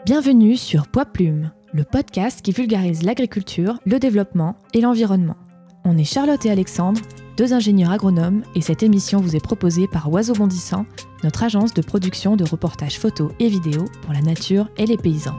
Bienvenue sur Poids Plume, le podcast qui vulgarise l'agriculture, le développement et l'environnement. On est Charlotte et Alexandre, deux ingénieurs agronomes, et cette émission vous est proposée par Oiseau Bondissant, notre agence de production de reportages photos et vidéos pour la nature et les paysans.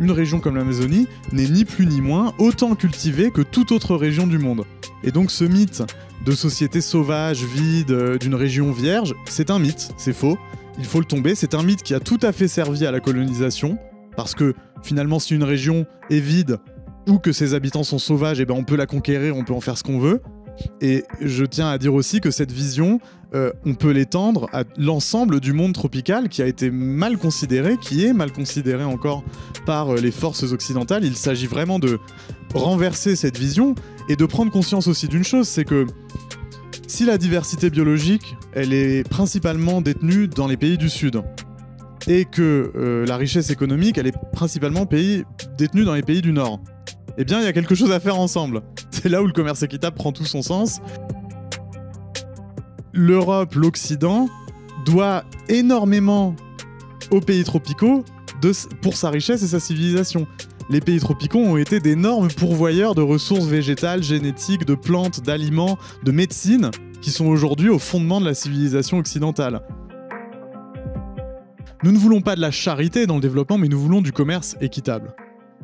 Une région comme l'Amazonie n'est ni plus ni moins autant cultivée que toute autre région du monde. Et donc ce mythe de société sauvage, vide, d'une région vierge, c'est un mythe, c'est faux. Il faut le tomber, c'est un mythe qui a tout à fait servi à la colonisation, parce que finalement si une région est vide ou que ses habitants sont sauvages, on peut la conquérir, on peut en faire ce qu'on veut. Et je tiens à dire aussi que cette vision, on peut l'étendre à l'ensemble du monde tropical qui a été mal considéré, qui est mal considéré encore par les forces occidentales. Il s'agit vraiment de renverser cette vision et de prendre conscience aussi d'une chose, c'est que si la diversité biologique, elle est principalement détenue dans les pays du Sud, et que la richesse économique, elle est principalement détenue dans les pays du Nord, eh bien, il y a quelque chose à faire ensemble. C'est là où le commerce équitable prend tout son sens. L'Europe, l'Occident, doit énormément aux pays tropicaux pour sa richesse et sa civilisation. Les pays tropicaux ont été d'énormes pourvoyeurs de ressources végétales, génétiques, de plantes, d'aliments, de médecine, qui sont aujourd'hui au fondement de la civilisation occidentale. Nous ne voulons pas de la charité dans le développement, mais nous voulons du commerce équitable.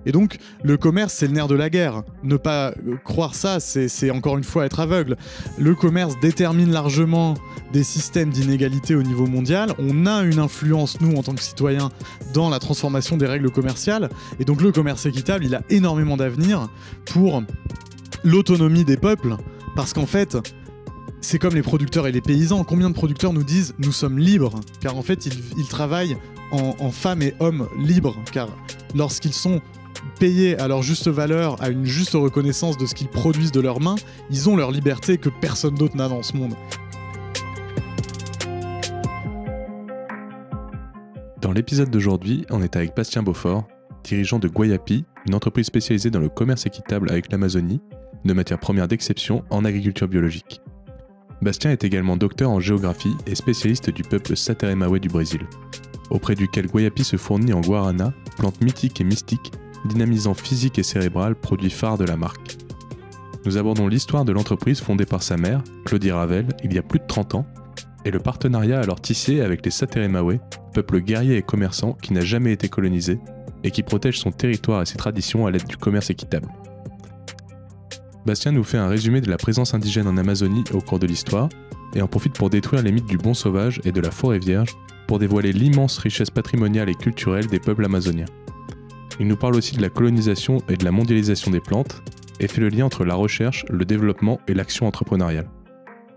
Et donc, le commerce, c'est le nerf de la guerre. Ne pas croire ça, c'est encore une fois être aveugle. Le commerce détermine largement des systèmes d'inégalité au niveau mondial. On a une influence, nous, en tant que citoyens, dans la transformation des règles commerciales. Et donc, le commerce équitable, il a énormément d'avenir pour l'autonomie des peuples. Parce qu'en fait, c'est comme les producteurs et les paysans. Combien de producteurs nous disent « nous sommes libres » car en fait, ils travaillent en femmes et hommes libres. Car lorsqu'ils sont payés à leur juste valeur, à une juste reconnaissance de ce qu'ils produisent de leurs mains, ils ont leur liberté que personne d'autre n'a dans ce monde. Dans l'épisode d'aujourd'hui, on est avec Bastien Beaufort, dirigeant de Guayapi, une entreprise spécialisée dans le commerce équitable avec l'Amazonie, de matières premières d'exception en agriculture biologique. Bastien est également docteur en géographie et spécialiste du peuple Sateremawé du Brésil, auprès duquel Guayapi se fournit en guarana, plante mythique et mystique, dynamisant physique et cérébral, produit phare de la marque. Nous abordons l'histoire de l'entreprise fondée par sa mère, Claudie Ravel, il y a plus de 30 ans, et le partenariat alors tissé avec les Sateremawé, peuple guerrier et commerçant qui n'a jamais été colonisé et qui protège son territoire et ses traditions à l'aide du commerce équitable. Bastien nous fait un résumé de la présence indigène en Amazonie au cours de l'histoire et en profite pour détruire les mythes du bon sauvage et de la forêt vierge pour dévoiler l'immense richesse patrimoniale et culturelle des peuples amazoniens. Il nous parle aussi de la colonisation et de la mondialisation des plantes et fait le lien entre la recherche, le développement et l'action entrepreneuriale.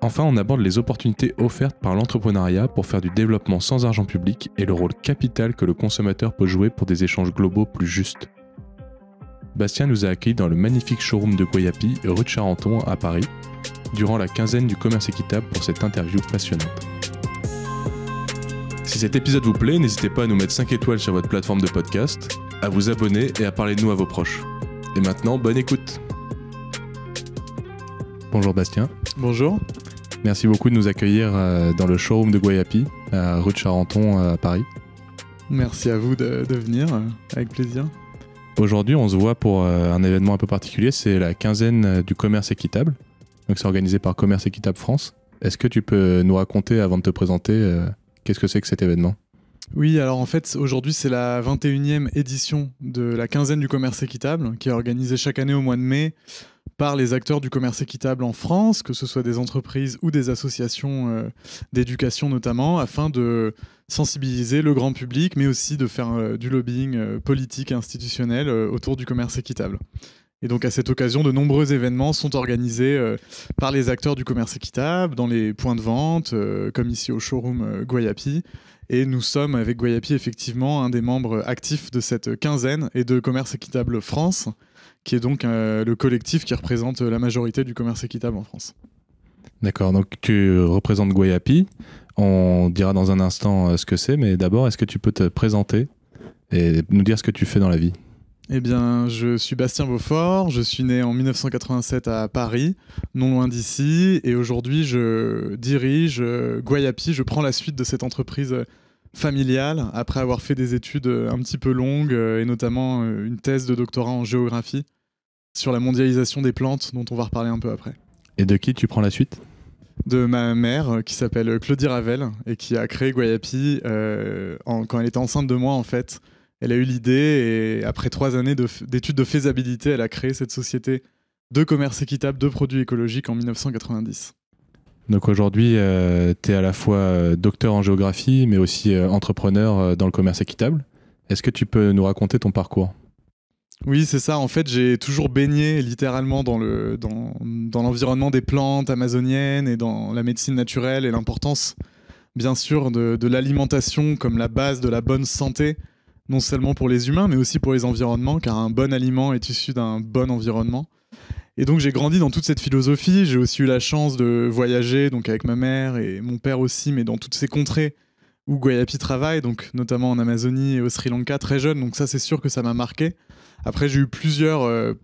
Enfin, on aborde les opportunités offertes par l'entrepreneuriat pour faire du développement sans argent public et le rôle capital que le consommateur peut jouer pour des échanges globaux plus justes. Bastien nous a accueillis dans le magnifique showroom de Guayapi, rue de Charenton, à Paris, durant la quinzaine du commerce équitable pour cette interview passionnante. Si cet épisode vous plaît, n'hésitez pas à nous mettre 5 étoiles sur votre plateforme de podcast, à vous abonner et à parler de nous à vos proches. Et maintenant, bonne écoute. Bonjour Bastien. Bonjour. Merci beaucoup de nous accueillir dans le showroom de Guayapi, à rue de Charenton, à Paris. Merci à vous de venir, avec plaisir. Aujourd'hui, on se voit pour un événement un peu particulier, c'est la quinzaine du commerce équitable. Donc c'est organisé par Commerce Équitable France. Est-ce que tu peux nous raconter, avant de te présenter, qu'est-ce que c'est que cet événement ? Oui, alors en fait, aujourd'hui, c'est la 21e édition de la quinzaine du commerce équitable, qui est organisée chaque année au mois de mai par les acteurs du commerce équitable en France, que ce soit des entreprises ou des associations d'éducation notamment, afin de sensibiliser le grand public, mais aussi de faire du lobbying politique et institutionnel autour du commerce équitable. Et donc à cette occasion, de nombreux événements sont organisés par les acteurs du commerce équitable, dans les points de vente, comme ici au showroom Guayapi. Et nous sommes avec Guayapi effectivement un des membres actifs de cette quinzaine et de Commerce Équitable France, qui est donc le collectif qui représente la majorité du commerce équitable en France. D'accord, donc tu représentes Guayapi. On dira dans un instant ce que c'est, mais d'abord, est-ce que tu peux te présenter et nous dire ce que tu fais dans la vie ? Eh bien, je suis Bastien Beaufort, je suis né en 1987 à Paris, non loin d'ici, et aujourd'hui je dirige Guayapi, je prends la suite de cette entreprise familiale, après avoir fait des études un petit peu longues, et notamment une thèse de doctorat en géographie sur la mondialisation des plantes, dont on va reparler un peu après. Et de qui tu prends la suite ? De ma mère, qui s'appelle Claudie Ravel, et qui a créé Guayapi quand elle était enceinte de moi, en fait. Elle a eu l'idée et après 3 années d'études de faisabilité, elle a créé cette société de commerce équitable de produits écologiques en 1990. Donc aujourd'hui, tu es à la fois docteur en géographie, mais aussi entrepreneur dans le commerce équitable. Est-ce que tu peux nous raconter ton parcours ? Oui, c'est ça. En fait, j'ai toujours baigné littéralement dans l'environnement des plantes amazoniennes et dans la médecine naturelle et l'importance, bien sûr, de l'alimentation comme la base de la bonne santé, non seulement pour les humains, mais aussi pour les environnements, car un bon aliment est issu d'un bon environnement. Et donc j'ai grandi dans toute cette philosophie. J'ai aussi eu la chance de voyager donc avec ma mère et mon père aussi, mais dans toutes ces contrées où Guayapi travaille, donc notamment en Amazonie et au Sri Lanka, très jeune. Donc ça, c'est sûr que ça m'a marqué. Après, j'ai eu plusieurs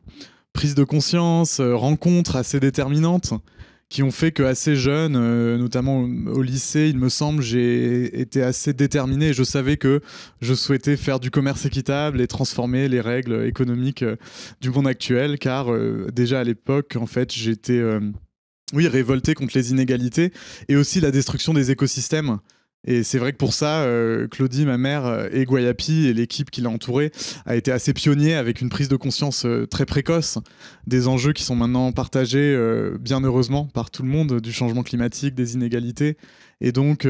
prises de conscience, rencontres assez déterminantes, qui ont fait qu'assez jeune, notamment au lycée, il me semble, j'ai été assez déterminé et je savais que je souhaitais faire du commerce équitable et transformer les règles économiques du monde actuel, car déjà à l'époque, en fait, j'étais révolté contre les inégalités et aussi la destruction des écosystèmes. Et c'est vrai que pour ça, Claudie, ma mère, et Guayapi et l'équipe qui l'a entourée a été assez pionnier avec une prise de conscience très précoce des enjeux qui sont maintenant partagés, bien heureusement, par tout le monde, du changement climatique, des inégalités. Et donc,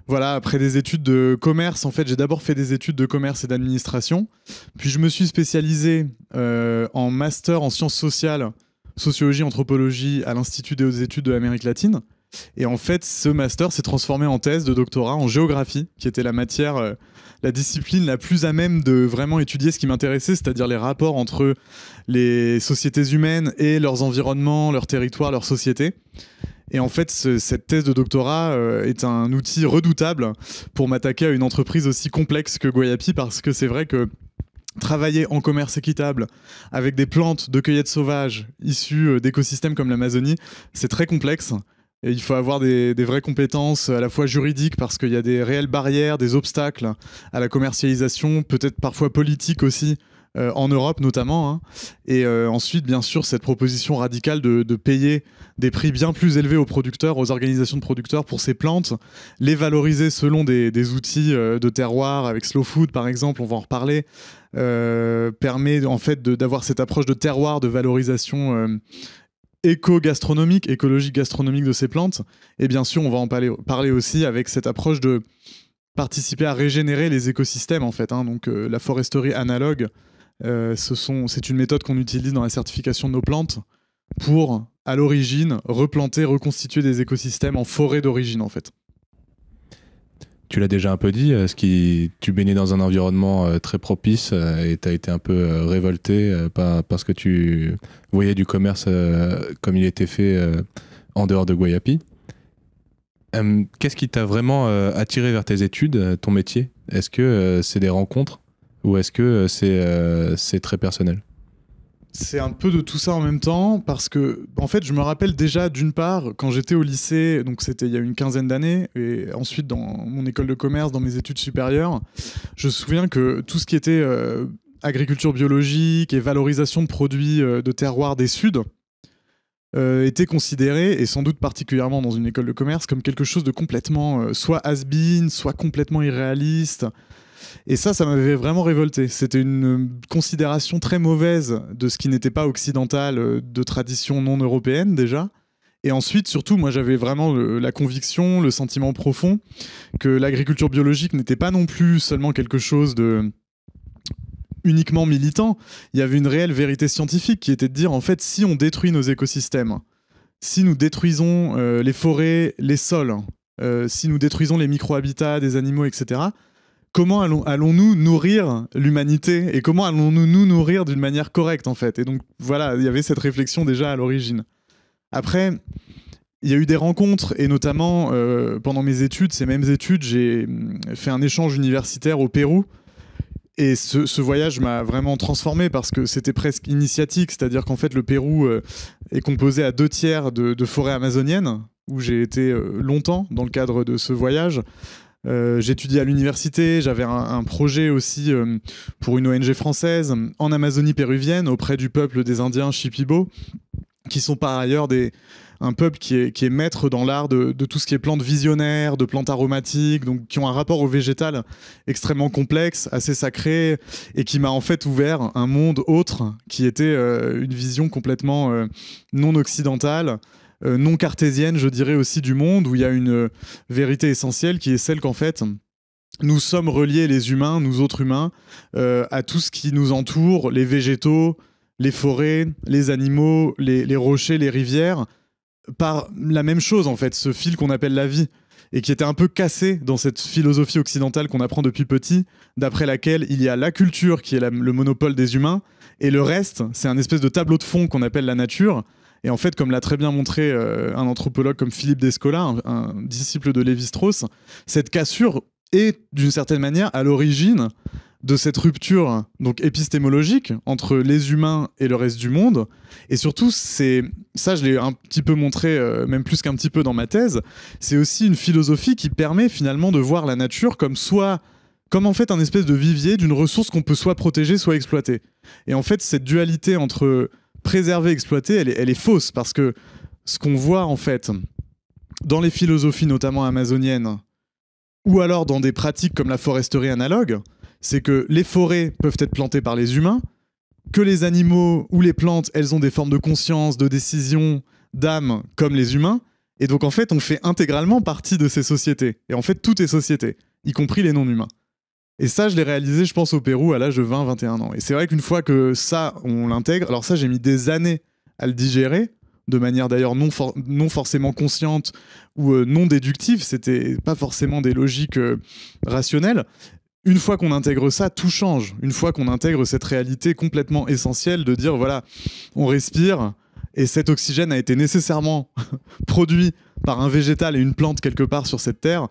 voilà, après des études de commerce, en fait, j'ai d'abord fait des études de commerce et d'administration. Puis je me suis spécialisé en master en sciences sociales, sociologie, anthropologie à l'Institut des hautes études de l'Amérique latine. Et en fait, ce master s'est transformé en thèse de doctorat en géographie, qui était la matière, la discipline la plus à même de vraiment étudier ce qui m'intéressait, c'est-à-dire les rapports entre les sociétés humaines et leurs environnements, leurs territoires, leurs sociétés. Et en fait, cette thèse de doctorat est un outil redoutable pour m'attaquer à une entreprise aussi complexe que Guayapi, parce que c'est vrai que travailler en commerce équitable avec des plantes de cueillette sauvage issues d'écosystèmes comme l'Amazonie, c'est très complexe. Et il faut avoir des vraies compétences à la fois juridiques parce qu'il y a des réelles barrières, des obstacles à la commercialisation, peut-être parfois politiques aussi, en Europe notamment. Hein. Et ensuite, bien sûr, cette proposition radicale de payer des prix bien plus élevés aux producteurs, aux organisations de producteurs pour ces plantes, les valoriser selon des outils de terroir, avec Slow Food par exemple, on va en reparler, permet en fait d'avoir cette approche de terroir, de valorisation éco-gastronomique, écologique gastronomique de ces plantes. Et bien sûr, on va en parler aussi avec cette approche de participer à régénérer les écosystèmes, en fait. Hein. Donc, la foresterie analogue, c'est une méthode qu'on utilise dans la certification de nos plantes pour, à l'origine, replanter, reconstituer des écosystèmes en forêt d'origine, en fait. Tu l'as déjà un peu dit, tu baignais dans un environnement très propice et tu as été un peu révolté parce que tu voyais du commerce comme il était fait en dehors de Guayapi. Qu'est-ce qui t'a vraiment attiré vers tes études, ton métier ? Est-ce que c'est des rencontres ou est-ce que c'est très personnel ? C'est un peu de tout ça en même temps parce que, en fait, je me rappelle déjà d'une part quand j'étais au lycée, donc c'était il y a une quinzaine d'années, et ensuite dans mon école de commerce, dans mes études supérieures, je me souviens que tout ce qui était agriculture biologique et valorisation de produits de terroir des Suds était considéré, et sans doute particulièrement dans une école de commerce, comme quelque chose de complètement soit has-been, soit complètement irréaliste. Et ça m'avait vraiment révolté. C'était une considération très mauvaise de ce qui n'était pas occidental, de tradition non européenne déjà. Et ensuite, surtout, moi j'avais vraiment la conviction, le sentiment profond que l'agriculture biologique n'était pas non plus seulement quelque chose de uniquement militant. Il y avait une réelle vérité scientifique qui était de dire, en fait, si on détruit nos écosystèmes, si nous détruisons les forêts, les sols, si nous détruisons les micro-habitats des animaux, etc., comment allons-nous nourrir l'humanité et comment allons-nous nous nourrir d'une manière correcte, en fait. Et donc, voilà, il y avait cette réflexion déjà à l'origine. Après, il y a eu des rencontres, et notamment, pendant mes études, ces mêmes études, j'ai fait un échange universitaire au Pérou. Et ce voyage m'a vraiment transformé parce que c'était presque initiatique, c'est-à-dire qu'en fait le Pérou est composé à 2/3 de forêt amazonienne, où j'ai été longtemps dans le cadre de ce voyage. J'étudiais à l'université, j'avais un projet aussi pour une ONG française en Amazonie péruvienne auprès du peuple des Indiens Shipibo, qui sont par ailleurs un peuple qui est maître dans l'art de tout ce qui est plantes visionnaires, de plantes aromatiques, donc qui ont un rapport au végétal extrêmement complexe, assez sacré, et qui m'a en fait ouvert un monde autre, qui était une vision complètement non occidentale, non cartésienne, je dirais aussi, du monde, où il y a une vérité essentielle qui est celle qu'en fait, nous sommes reliés, les humains, nous autres humains, à tout ce qui nous entoure, les végétaux, les forêts, les animaux, les rochers, les rivières, par la même chose en fait, ce fil qu'on appelle la vie, et qui était un peu cassé dans cette philosophie occidentale qu'on apprend depuis petit, d'après laquelle il y a la culture qui est le monopole des humains, et le reste, c'est un espèce de tableau de fond qu'on appelle la nature. Et en fait, comme l'a très bien montré un anthropologue comme Philippe Descola, un disciple de Lévi-Strauss, cette cassure est d'une certaine manière à l'origine de cette rupture donc épistémologique entre les humains et le reste du monde. Et surtout, ça je l'ai un petit peu montré, même plus qu'un petit peu dans ma thèse, c'est aussi une philosophie qui permet finalement de voir la nature comme en fait un espèce de vivier d'une ressource qu'on peut soit protéger, soit exploiter. Et en fait, cette dualité entre préserver et exploiter, elle est fausse, parce que ce qu'on voit en fait dans les philosophies notamment amazoniennes, ou alors dans des pratiques comme la foresterie analogue, c'est que les forêts peuvent être plantées par les humains, que les animaux ou les plantes, elles ont des formes de conscience, de décision, d'âme, comme les humains. Et donc, en fait, on fait intégralement partie de ces sociétés. Et en fait, tout est société, y compris les non-humains. Et ça, je l'ai réalisé, je pense, au Pérou à l'âge de 20-21 ans. Et c'est vrai qu'une fois que ça, on l'intègre, alors ça, j'ai mis des années à le digérer, de manière d'ailleurs non forcément consciente ou non déductive. C'était pas forcément des logiques rationnelles. Une fois qu'on intègre ça, tout change. Une fois qu'on intègre cette réalité complètement essentielle de dire, voilà, on respire et cet oxygène a été nécessairement produit par un végétal et une plante quelque part sur cette terre.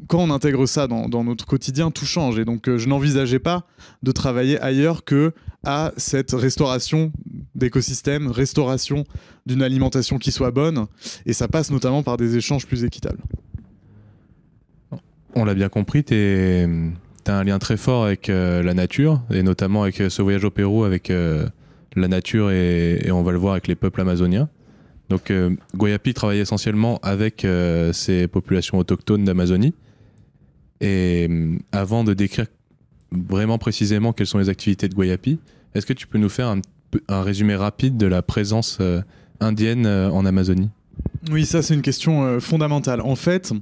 Quand on intègre ça dans notre quotidien, tout change. Et donc, je n'envisageais pas de travailler ailleurs que à cette restauration d'écosystèmes, restauration d'une alimentation qui soit bonne. Et ça passe notamment par des échanges plus équitables. On l'a bien compris, t'as un lien très fort avec la nature, et notamment avec ce voyage au Pérou, avec la nature et on va le voir avec les peuples amazoniens. Donc Guayapi travaille essentiellement avec ces populations autochtones d'Amazonie. Et avant de décrire vraiment précisément quelles sont les activités de Guayapi, est-ce que tu peux nous faire un résumé rapide de la présence indienne en Amazonie ? Oui, ça c'est une question fondamentale. En fait,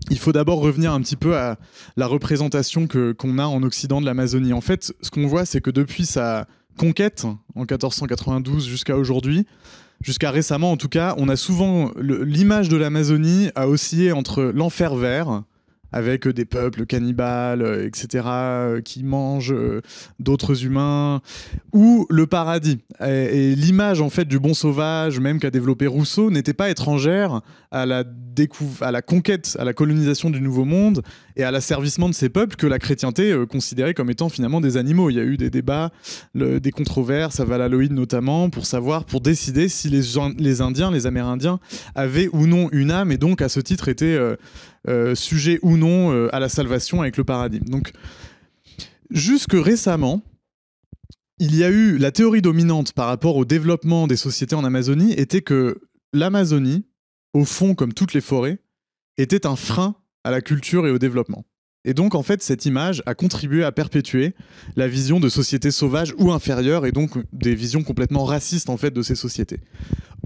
il faut d'abord revenir un petit peu à la représentation qu'on a en Occident de l'Amazonie. En fait, ce qu'on voit, c'est que depuis sa conquête, en 1492 jusqu'à aujourd'hui, jusqu'à récemment en tout cas, on a souvent l'image de l'Amazonie a oscillé entre l'enfer vert, avec des peuples cannibales, etc., qui mangent d'autres humains, ou le paradis. Et l'image en fait du bon sauvage, même qu'a développé Rousseau, n'était pas étrangère à la conquête, à la colonisation du Nouveau Monde et à l'asservissement de ces peuples que la chrétienté considérait comme étant finalement des animaux. Il y a eu des débats, des controverses, à Valladolid notamment, pour décider si les Indiens, les Amérindiens, avaient ou non une âme, et donc à ce titre étaient sujet ou non à la salvation avec le paradis. Donc, jusque récemment, il y a eu la théorie dominante par rapport au développement des sociétés en Amazonie était que l'Amazonie, au fond, comme toutes les forêts, était un frein à la culture et au développement. Et donc, en fait, cette image a contribué à perpétuer la vision de sociétés sauvages ou inférieures, et donc des visions complètement racistes, en fait, de ces sociétés.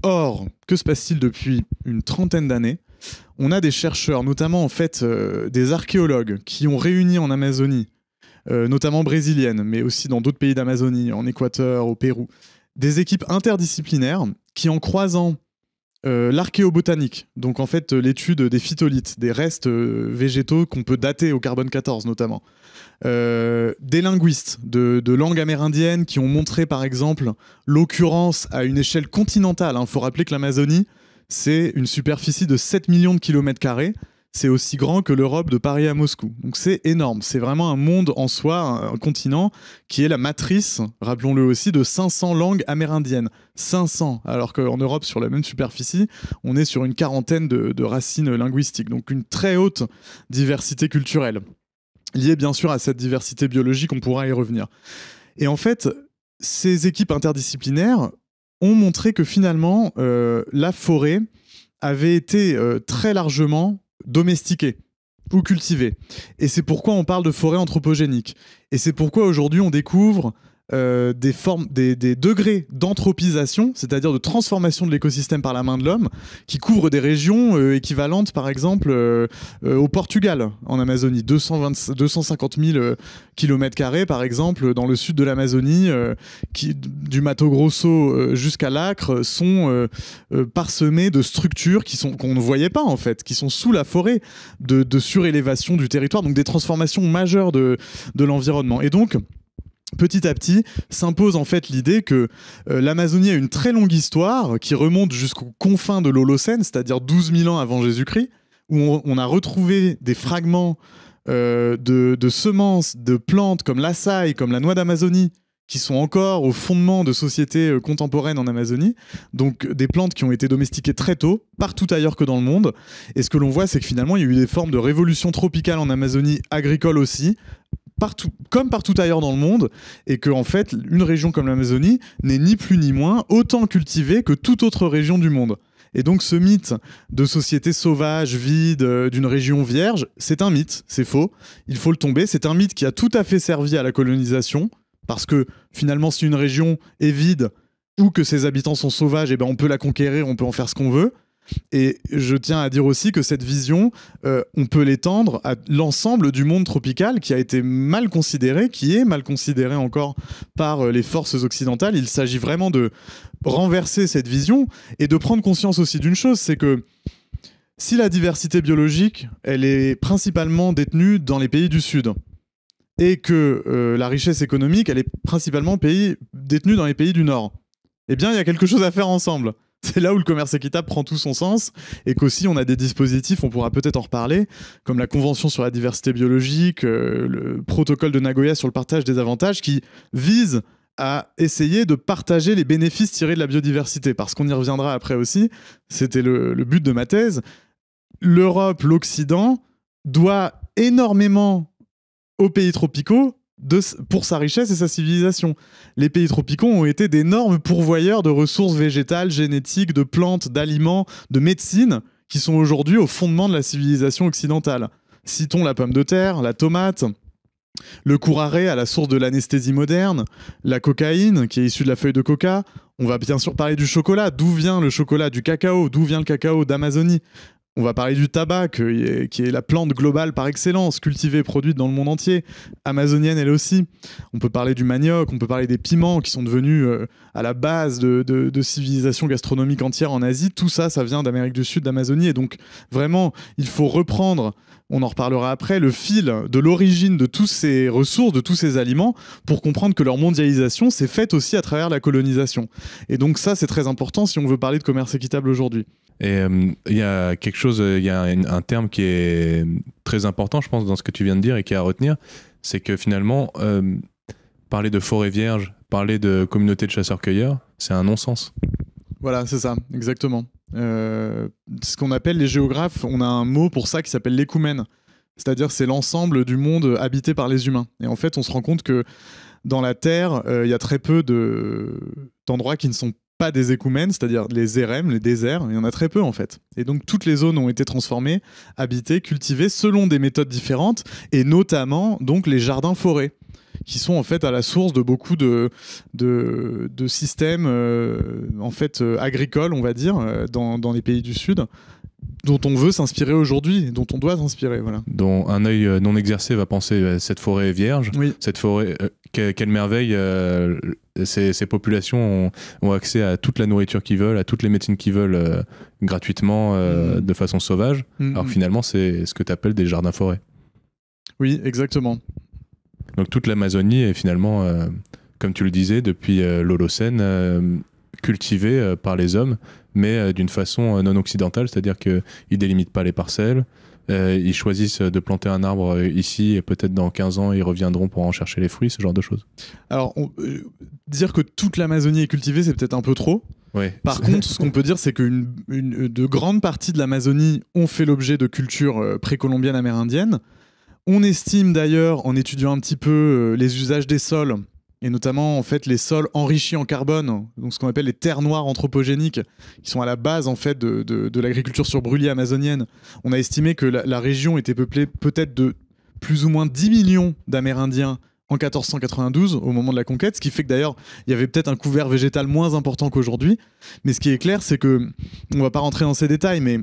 Or, que se passe-t-il depuis une trentaine d'années ? On a des chercheurs, notamment en fait des archéologues, qui ont réuni en Amazonie, notamment brésilienne, mais aussi dans d'autres pays d'Amazonie, en Équateur, au Pérou, des équipes interdisciplinaires qui, en croisant l'archéobotanique, donc en fait l'étude des phytolithes, des restes végétaux qu'on peut dater au carbone 14 notamment, des linguistes de langue amérindienne qui ont montré par exemple l'occurrence à une échelle continentale. Il faut rappeler que l'Amazonie, c'est une superficie de 7 millions de kilomètres carrés. c'est aussi grand que l'Europe de Paris à Moscou. Donc c'est énorme, c'est vraiment un monde en soi, un continent qui est la matrice, rappelons-le aussi, de 500 langues amérindiennes. 500, alors qu'en Europe, sur la même superficie, on est sur une quarantaine de racines linguistiques. Donc une très haute diversité culturelle, liée bien sûr à cette diversité biologique, on pourra y revenir. Et en fait, ces équipes interdisciplinaires ont montré que finalement, la forêt avait été très largement domestiquée ou cultivée. Et c'est pourquoi on parle de forêt anthropogénique. Et c'est pourquoi aujourd'hui on découvre des degrés d'anthropisation, c'est-à-dire de transformation de l'écosystème par la main de l'homme, qui couvrent des régions équivalentes, par exemple, au Portugal, en Amazonie. 250 000 km², par exemple, dans le sud de l'Amazonie, du Mato Grosso jusqu'à l'Acre, sont parsemés de structures qu'on ne voyait pas, en fait, qui sont sous la forêt, de surélévation du territoire, donc des transformations majeures de l'environnement. Et donc, petit à petit, s'impose en fait l'idée que l'Amazonie a une très longue histoire qui remonte jusqu'aux confins de l'Holocène, c'est-à-dire 12 000 ans avant Jésus-Christ, où on a retrouvé des fragments de semences, de plantes comme l'açaï, comme la noix d'Amazonie, qui sont encore au fondement de sociétés contemporaines en Amazonie, donc des plantes qui ont été domestiquées très tôt, partout ailleurs que dans le monde. Et ce que l'on voit, c'est que finalement, il y a eu des formes de révolution tropicale en Amazonie, agricole aussi, comme partout ailleurs dans le monde, et que en fait, une région comme l'Amazonie n'est ni plus ni moins autant cultivée que toute autre région du monde. Et donc ce mythe de société sauvage, vide, d'une région vierge, c'est un mythe, c'est faux, il faut le tomber. C'est un mythe qui a tout à fait servi à la colonisation, parce que finalement, si une région est vide ou que ses habitants sont sauvages, eh ben on peut la conquérir, on peut en faire ce qu'on veut. Et je tiens à dire aussi que cette vision, on peut l'étendre à l'ensemble du monde tropical qui a été mal considéré, qui est mal considéré encore par les forces occidentales. Il s'agit vraiment de renverser cette vision et de prendre conscience aussi d'une chose, c'est que si la diversité biologique, elle est principalement détenue dans les pays du Sud, et que la richesse économique, elle est principalement détenue dans les pays du Nord, eh bien, il y a quelque chose à faire ensemble. C'est là où le commerce équitable prend tout son sens, et qu'aussi on a des dispositifs, on pourra peut-être en reparler, comme la Convention sur la diversité biologique, le protocole de Nagoya sur le partage des avantages, qui visent à essayer de partager les bénéfices tirés de la biodiversité. Parce qu'on y reviendra après aussi, c'était le but de ma thèse. L'Europe, l'Occident, doit énormément aux pays tropicaux pour sa richesse et sa civilisation. Les pays tropicaux ont été d'énormes pourvoyeurs de ressources végétales, génétiques, de plantes, d'aliments, de médecine, qui sont aujourd'hui au fondement de la civilisation occidentale. Citons la pomme de terre, la tomate, le curare à la source de l'anesthésie moderne, la cocaïne qui est issue de la feuille de coca. On va bien sûr parler du chocolat. D'où vient le chocolat? Du cacao. D'où vient le cacao? d'Amazonie. On va parler du tabac, qui est la plante globale par excellence, cultivée et produite dans le monde entier, amazonienne elle aussi. On peut parler du manioc, on peut parler des piments qui sont devenus à la base de civilisations gastronomiques entières en Asie. Tout ça, ça vient d'Amérique du Sud, d'Amazonie. Et donc, vraiment, il faut reprendre, on en reparlera après, le fil de l'origine de toutes ces ressources, de tous ces aliments, pour comprendre que leur mondialisation s'est faite aussi à travers la colonisation. Et donc ça, c'est très important si on veut parler de commerce équitable aujourd'hui. Et il y a quelque chose, il y a un terme qui est très important, je pense, dans ce que tu viens de dire et qui est à retenir, c'est que finalement, parler de forêt vierge, parler de communauté de chasseurs-cueilleurs, c'est un non-sens. Voilà, c'est ça, exactement. Ce qu'on appelle les géographes, on a un mot pour ça qui s'appelle l'écoumène. C'est-à-dire c'est l'ensemble du monde habité par les humains. Et en fait, on se rend compte que dans la Terre, il y a très peu d'endroits qui ne sont pas des écoumènes, c'est-à-dire les érèmes, les déserts, il y en a très peu en fait. Et donc toutes les zones ont été transformées, habitées, cultivées selon des méthodes différentes, et notamment donc les jardins-forêts, qui sont en fait à la source de beaucoup de systèmes en fait agricoles, on va dire, dans les pays du Sud, dont on veut s'inspirer aujourd'hui, dont on doit s'inspirer. Voilà. Dont un œil non exercé va penser cette forêt est vierge, oui. Cette forêt, quelle merveille, ces populations ont accès à toute la nourriture qu'ils veulent, à toutes les médecines qu'ils veulent gratuitement, de façon sauvage, alors que finalement c'est ce que tu appelles des jardins-forêts. Oui, exactement. Donc toute l'Amazonie est finalement, comme tu le disais, depuis l'Holocène, cultivée par les hommes, mais d'une façon non occidentale, c'est-à-dire qu'ils ne délimitent pas les parcelles, ils choisissent de planter un arbre ici et peut-être dans 15 ans ils reviendront pour en chercher les fruits, ce genre de choses. Alors, dire que toute l'Amazonie est cultivée, c'est peut-être un peu trop. Ouais. Par contre, ce qu'on peut dire, c'est que de grandes parties de l'Amazonie ont fait l'objet de cultures précolombiennes amérindiennes. On estime d'ailleurs, en étudiant un petit peu les usages des sols, et notamment en fait les sols enrichis en carbone, donc ce qu'on appelle les terres noires anthropogéniques, qui sont à la base en fait de l'agriculture sur brûlis amazonienne. On a estimé que la région était peuplée peut-être de plus ou moins 10 millions d'Amérindiens en 1492, au moment de la conquête, ce qui fait que d'ailleurs, il y avait peut-être un couvert végétal moins important qu'aujourd'hui. Mais ce qui est clair, c'est que, on va pas rentrer dans ces détails, mais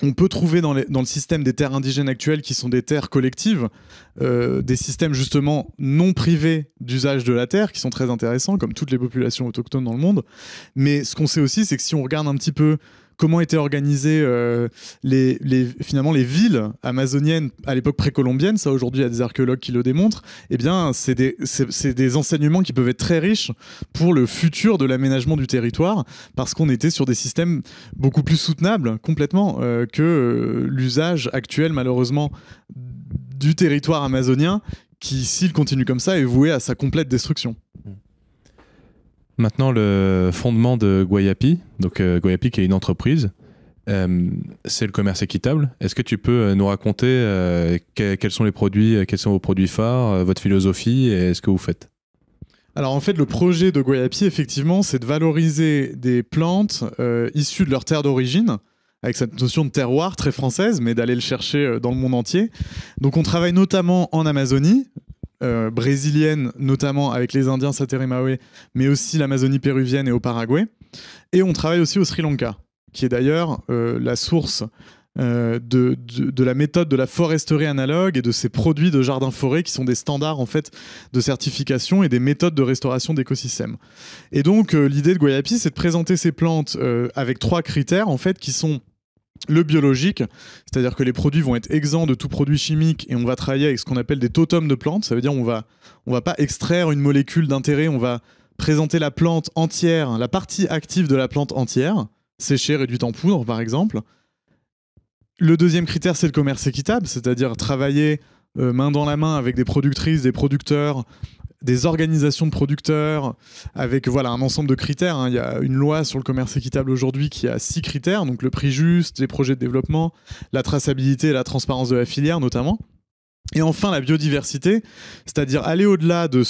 on peut trouver dans le système des terres indigènes actuelles, qui sont des terres collectives, des systèmes justement non privés d'usage de la terre, qui sont très intéressants, comme toutes les populations autochtones dans le monde. Mais ce qu'on sait aussi, c'est que si on regarde un petit peu comment étaient organisées finalement les villes amazoniennes à l'époque précolombienne, ça aujourd'hui il y a des archéologues qui le démontrent, eh bien c'est des enseignements qui peuvent être très riches pour le futur de l'aménagement du territoire, parce qu'on était sur des systèmes beaucoup plus soutenables complètement que l'usage actuel malheureusement du territoire amazonien qui, s'il continue comme ça, est voué à sa complète destruction. Maintenant, le fondement de Guayapi, donc Guayapi qui est une entreprise, c'est le commerce équitable. Est-ce que tu peux nous raconter quels sont les produits, quels sont vos produits phares, votre philosophie et ce que vous faites? Alors en fait, le projet de Guayapi, effectivement, c'est de valoriser des plantes issues de leur terre d'origine, avec cette notion de terroir très française, mais d'aller le chercher dans le monde entier. Donc on travaille notamment en Amazonie, brésilienne, notamment avec les Indiens Sateremawe, mais aussi l'Amazonie péruvienne et au Paraguay. Et on travaille aussi au Sri Lanka, qui est d'ailleurs la source de la méthode de la foresterie analogue et de ces produits de jardin-forêt qui sont des standards en fait de certification et des méthodes de restauration d'écosystèmes. Et donc l'idée de Guayapi, c'est de présenter ces plantes avec 3 critères en fait qui sont le biologique, c'est-à-dire que les produits vont être exempts de tout produit chimique et on va travailler avec ce qu'on appelle des totems de plantes. Ça veut dire on va pas extraire une molécule d'intérêt, on va présenter la plante entière, la partie active de la plante entière, séchée, réduite en poudre par exemple. Le deuxième critère, c'est le commerce équitable, c'est-à-dire travailler main dans la main avec des productrices, des producteurs, des organisations de producteurs, avec voilà, un ensemble de critères. Hein. Il y a une loi sur le commerce équitable aujourd'hui qui a 6 critères, donc le prix juste, les projets de développement, la traçabilité et la transparence de la filière notamment. Et enfin, la biodiversité, c'est-à-dire aller au-delà de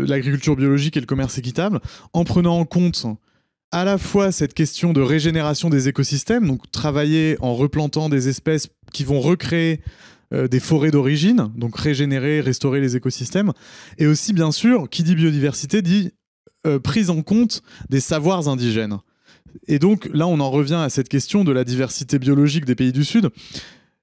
l'agriculture biologique et le commerce équitable, en prenant en compte à la fois cette question de régénération des écosystèmes, donc travailler en replantant des espèces qui vont recréer des forêts d'origine, donc régénérer, restaurer les écosystèmes, et aussi bien sûr, qui dit biodiversité dit prise en compte des savoirs indigènes. Et donc là, on en revient à cette question de la diversité biologique des pays du Sud.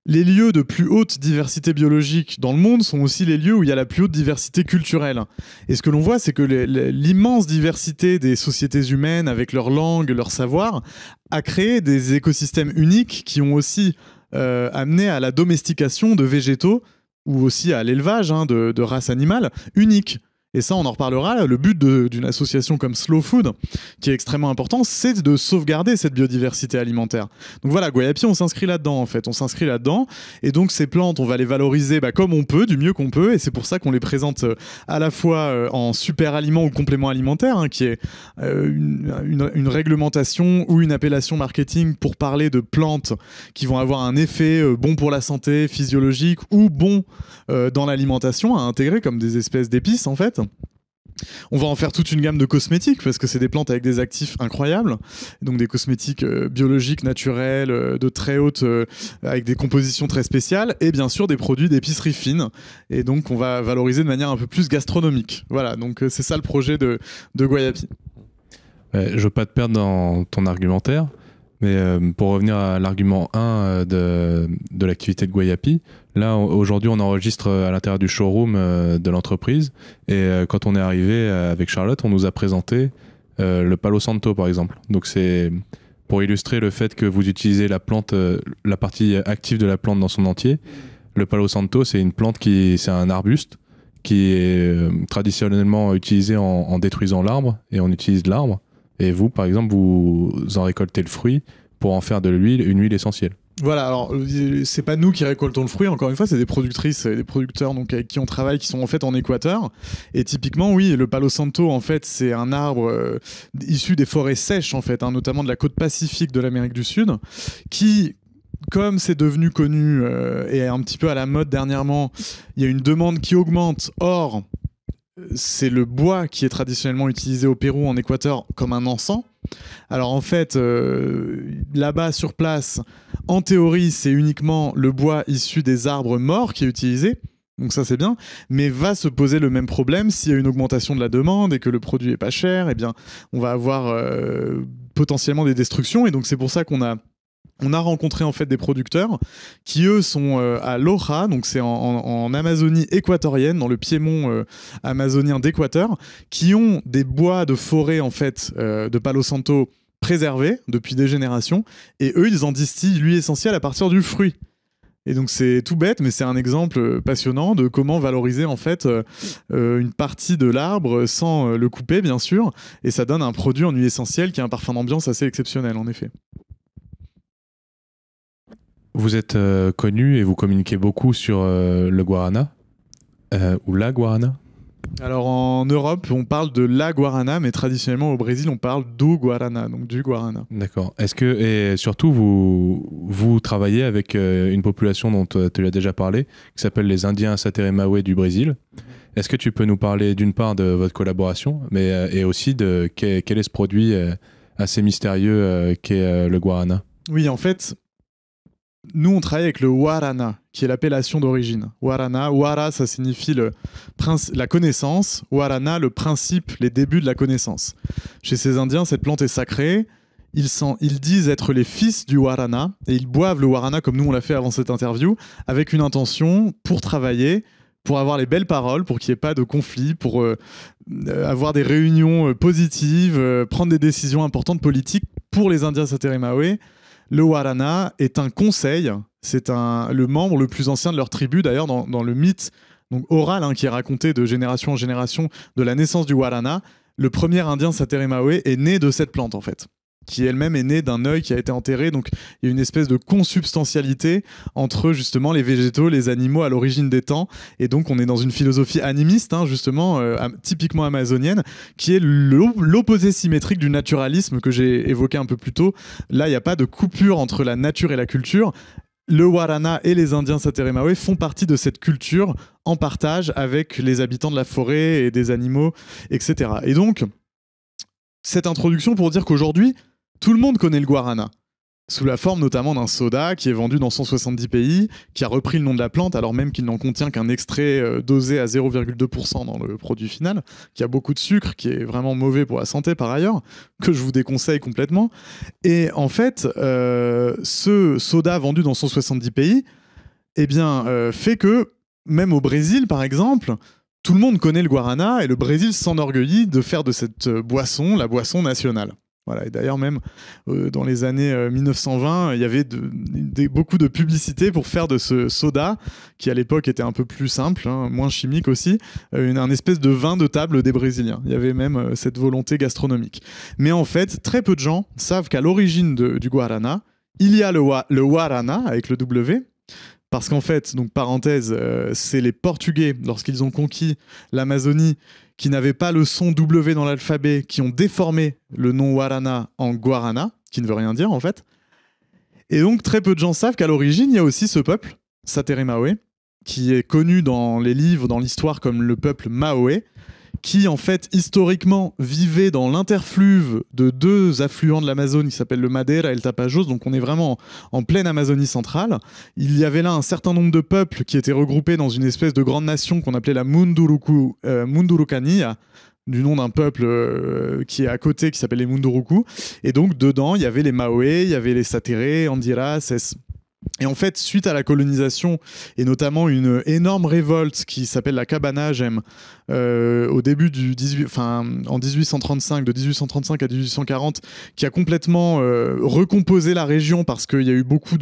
Les lieux de plus haute diversité biologique dans le monde sont aussi les lieux où il y a la plus haute diversité culturelle. Et ce que l'on voit, c'est que l'immense diversité des sociétés humaines, avec leur langue, leur savoir, a créé des écosystèmes uniques qui ont aussi amené à la domestication de végétaux ou aussi à l'élevage de races animales uniques. Et ça, on en reparlera. Le but d'une association comme Slow Food, qui est extrêmement important, c'est de sauvegarder cette biodiversité alimentaire. Donc voilà, Guayapi, on s'inscrit là-dedans, en fait. On s'inscrit là-dedans. Et donc, ces plantes, on va les valoriser comme on peut, du mieux qu'on peut. Et c'est pour ça qu'on les présente à la fois en super aliment ou complément alimentaire, qui est une réglementation ou une appellation marketing pour parler de plantes qui vont avoir un effet bon pour la santé physiologique ou bon dans l'alimentation à intégrer comme des espèces d'épices, en fait. On va en faire toute une gamme de cosmétiques parce que c'est des plantes avec des actifs incroyables, donc des cosmétiques biologiques, naturels, de très haute, avec des compositions très spéciales, et bien sûr des produits d'épicerie fine, et donc on va valoriser de manière un peu plus gastronomique. Voilà, donc c'est ça le projet de Guayapi. Je veux pas te perdre dans ton argumentaire, mais pour revenir à l'argument 1 de l'activité de Guayapi, là aujourd'hui on enregistre à l'intérieur du showroom de l'entreprise, et quand on est arrivé avec Charlotte, on nous a présenté le Palo Santo par exemple. Donc c'est pour illustrer le fait que vous utilisez la plante, la partie active de la plante dans son entier. Le Palo Santo, c'est une plante c'est un arbuste qui est traditionnellement utilisé en détruisant l'arbre, et on utilise l'arbre. Et vous, par exemple, vous en récoltez le fruit pour en faire de l'huile, une huile essentielle. Voilà, alors c'est pas nous qui récoltons le fruit, encore une fois, c'est des productrices et des producteurs donc, avec qui on travaille qui sont en fait en Équateur. Et typiquement, oui, le Palo Santo, en fait, c'est un arbre issu des forêts sèches, en fait, hein, notamment de la côte pacifique de l'Amérique du Sud, qui, comme c'est devenu connu et un petit peu à la mode dernièrement, il y a une demande qui augmente. Or, c'est le bois qui est traditionnellement utilisé au Pérou, en Équateur, comme un encens. Alors en fait, là-bas sur place, en théorie, c'est uniquement le bois issu des arbres morts qui est utilisé. Donc ça c'est bien, mais va se poser le même problème s'il y a une augmentation de la demande et que le produit est pas cher, eh bien on va avoir potentiellement des destructions. Et donc c'est pour ça qu'on a rencontré en fait des producteurs qui eux sont à Loja, donc c'est en Amazonie équatorienne, dans le piémont amazonien d'Équateur, qui ont des bois de forêt en fait de Palo Santo préservés depuis des générations, et eux ils en distillent l'huile essentielle à partir du fruit. Et donc c'est tout bête, mais c'est un exemple passionnant de comment valoriser en fait une partie de l'arbre sans le couper bien sûr, et ça donne un produit en huile essentielle qui a un parfum d'ambiance assez exceptionnel en effet. Vous êtes connu et vous communiquez beaucoup sur le guarana, ou la guarana. Alors en Europe, on parle de la guarana, mais traditionnellement au Brésil, on parle do guarana, donc du guarana. D'accord. Est-ce que, et surtout, vous travaillez avec une population dont tu as déjà parlé, qui s'appelle les Indiens Sateremawe du Brésil. Est-ce que tu peux nous parler d'une part de votre collaboration, mais et aussi de quel est ce produit assez mystérieux qu'est le guarana? Oui, en fait, nous, on travaille avec le Warana, qui est l'appellation d'origine. Warana, Wara, ça signifie la connaissance. Warana, le principe, les débuts de la connaissance. Chez ces Indiens, cette plante est sacrée. Ils disent être les fils du Warana, et ils boivent le Warana, comme nous on l'a fait avant cette interview, avec une intention pour travailler, pour avoir les belles paroles, pour qu'il n'y ait pas de conflit, pour avoir des réunions positives, prendre des décisions importantes politiques. Pour les Indiens Sateremawe, le Warana est un conseil, c'est le membre le plus ancien de leur tribu, d'ailleurs dans le mythe donc oral qui est raconté de génération en génération de la naissance du Warana. Le premier Indien Sateremawe est né de cette plante en fait, qui elle-même est née d'un œil qui a été enterré, donc il y a une espèce de consubstantialité entre justement les végétaux, les animaux à l'origine des temps, et donc on est dans une philosophie animiste, justement, typiquement amazonienne, qui est l'opposé symétrique du naturalisme que j'ai évoqué un peu plus tôt. Là, il n'y a pas de coupure entre la nature et la culture. Le Warana et les Indiens Sateremawe font partie de cette culture en partage avec les habitants de la forêt et des animaux, etc. Et donc, cette introduction pour dire qu'aujourd'hui, tout le monde connaît le guarana, sous la forme notamment d'un soda qui est vendu dans 170 pays, qui a repris le nom de la plante alors même qu'il n'en contient qu'un extrait dosé à 0,2% dans le produit final, qui a beaucoup de sucre, qui est vraiment mauvais pour la santé par ailleurs, que je vous déconseille complètement. Et en fait, ce soda vendu dans 170 pays fait que, même au Brésil par exemple, tout le monde connaît le guarana, et le Brésil s'enorgueillit de faire de cette boisson la boisson nationale. Voilà, et d'ailleurs même dans les années 1920, il y avait beaucoup de publicité pour faire de ce soda, qui à l'époque était un peu plus simple, moins chimique aussi, un espèce de vin de table des Brésiliens. Il y avait même cette volonté gastronomique. Mais en fait, très peu de gens savent qu'à l'origine du guarana, il y a le Warana avec le W, parce qu'en fait, donc parenthèse, c'est les Portugais, lorsqu'ils ont conquis l'Amazonie, qui n'avaient pas le son W dans l'alphabet, qui ont déformé le nom Warana en Guarana, qui ne veut rien dire en fait. Et donc très peu de gens savent qu'à l'origine, il y a aussi ce peuple, Sateremawe, qui est connu dans les livres, dans l'histoire comme le peuple Maoé, qui en fait historiquement vivait dans l'interfluve de deux affluents de l'Amazone qui s'appellent le Madeira et le Tapajós, donc on est vraiment en pleine Amazonie centrale. Il y avait là un certain nombre de peuples qui étaient regroupés dans une espèce de grande nation qu'on appelait la Mundurucania, du nom d'un peuple qui est à côté, qui s'appelle les Munduruku. Et donc dedans, il y avait les Maoé, il y avait les Satere, Andiras, Et en fait, suite à la colonisation, et notamment une énorme révolte qui s'appelle la Cabanagem, au début en 1835, de 1835 à 1840, qui a complètement recomposé la région parce qu'il y a eu beaucoup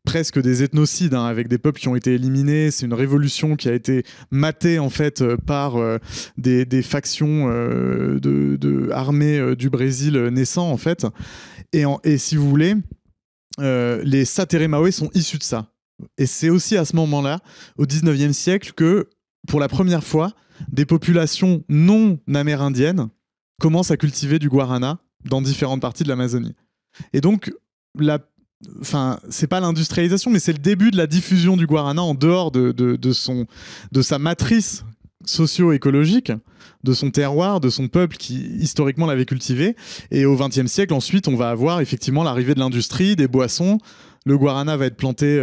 presque des ethnocides avec des peuples qui ont été éliminés. C'est une révolution qui a été matée en fait par des factions armées du Brésil naissant en fait. Et si vous voulez, les Sateremawe sont issus de ça. Et c'est aussi à ce moment-là, au 19e siècle, que pour la première fois, des populations non amérindiennes commencent à cultiver du guarana dans différentes parties de l'Amazonie. Et donc, c'est pas l'industrialisation, mais c'est le début de la diffusion du guarana en dehors de sa matrice socio-écologique, de son terroir, de son peuple qui historiquement l'avait cultivé. Et au XXe siècle, ensuite, on va avoir effectivement l'arrivée de l'industrie, des boissons. Le guarana va être planté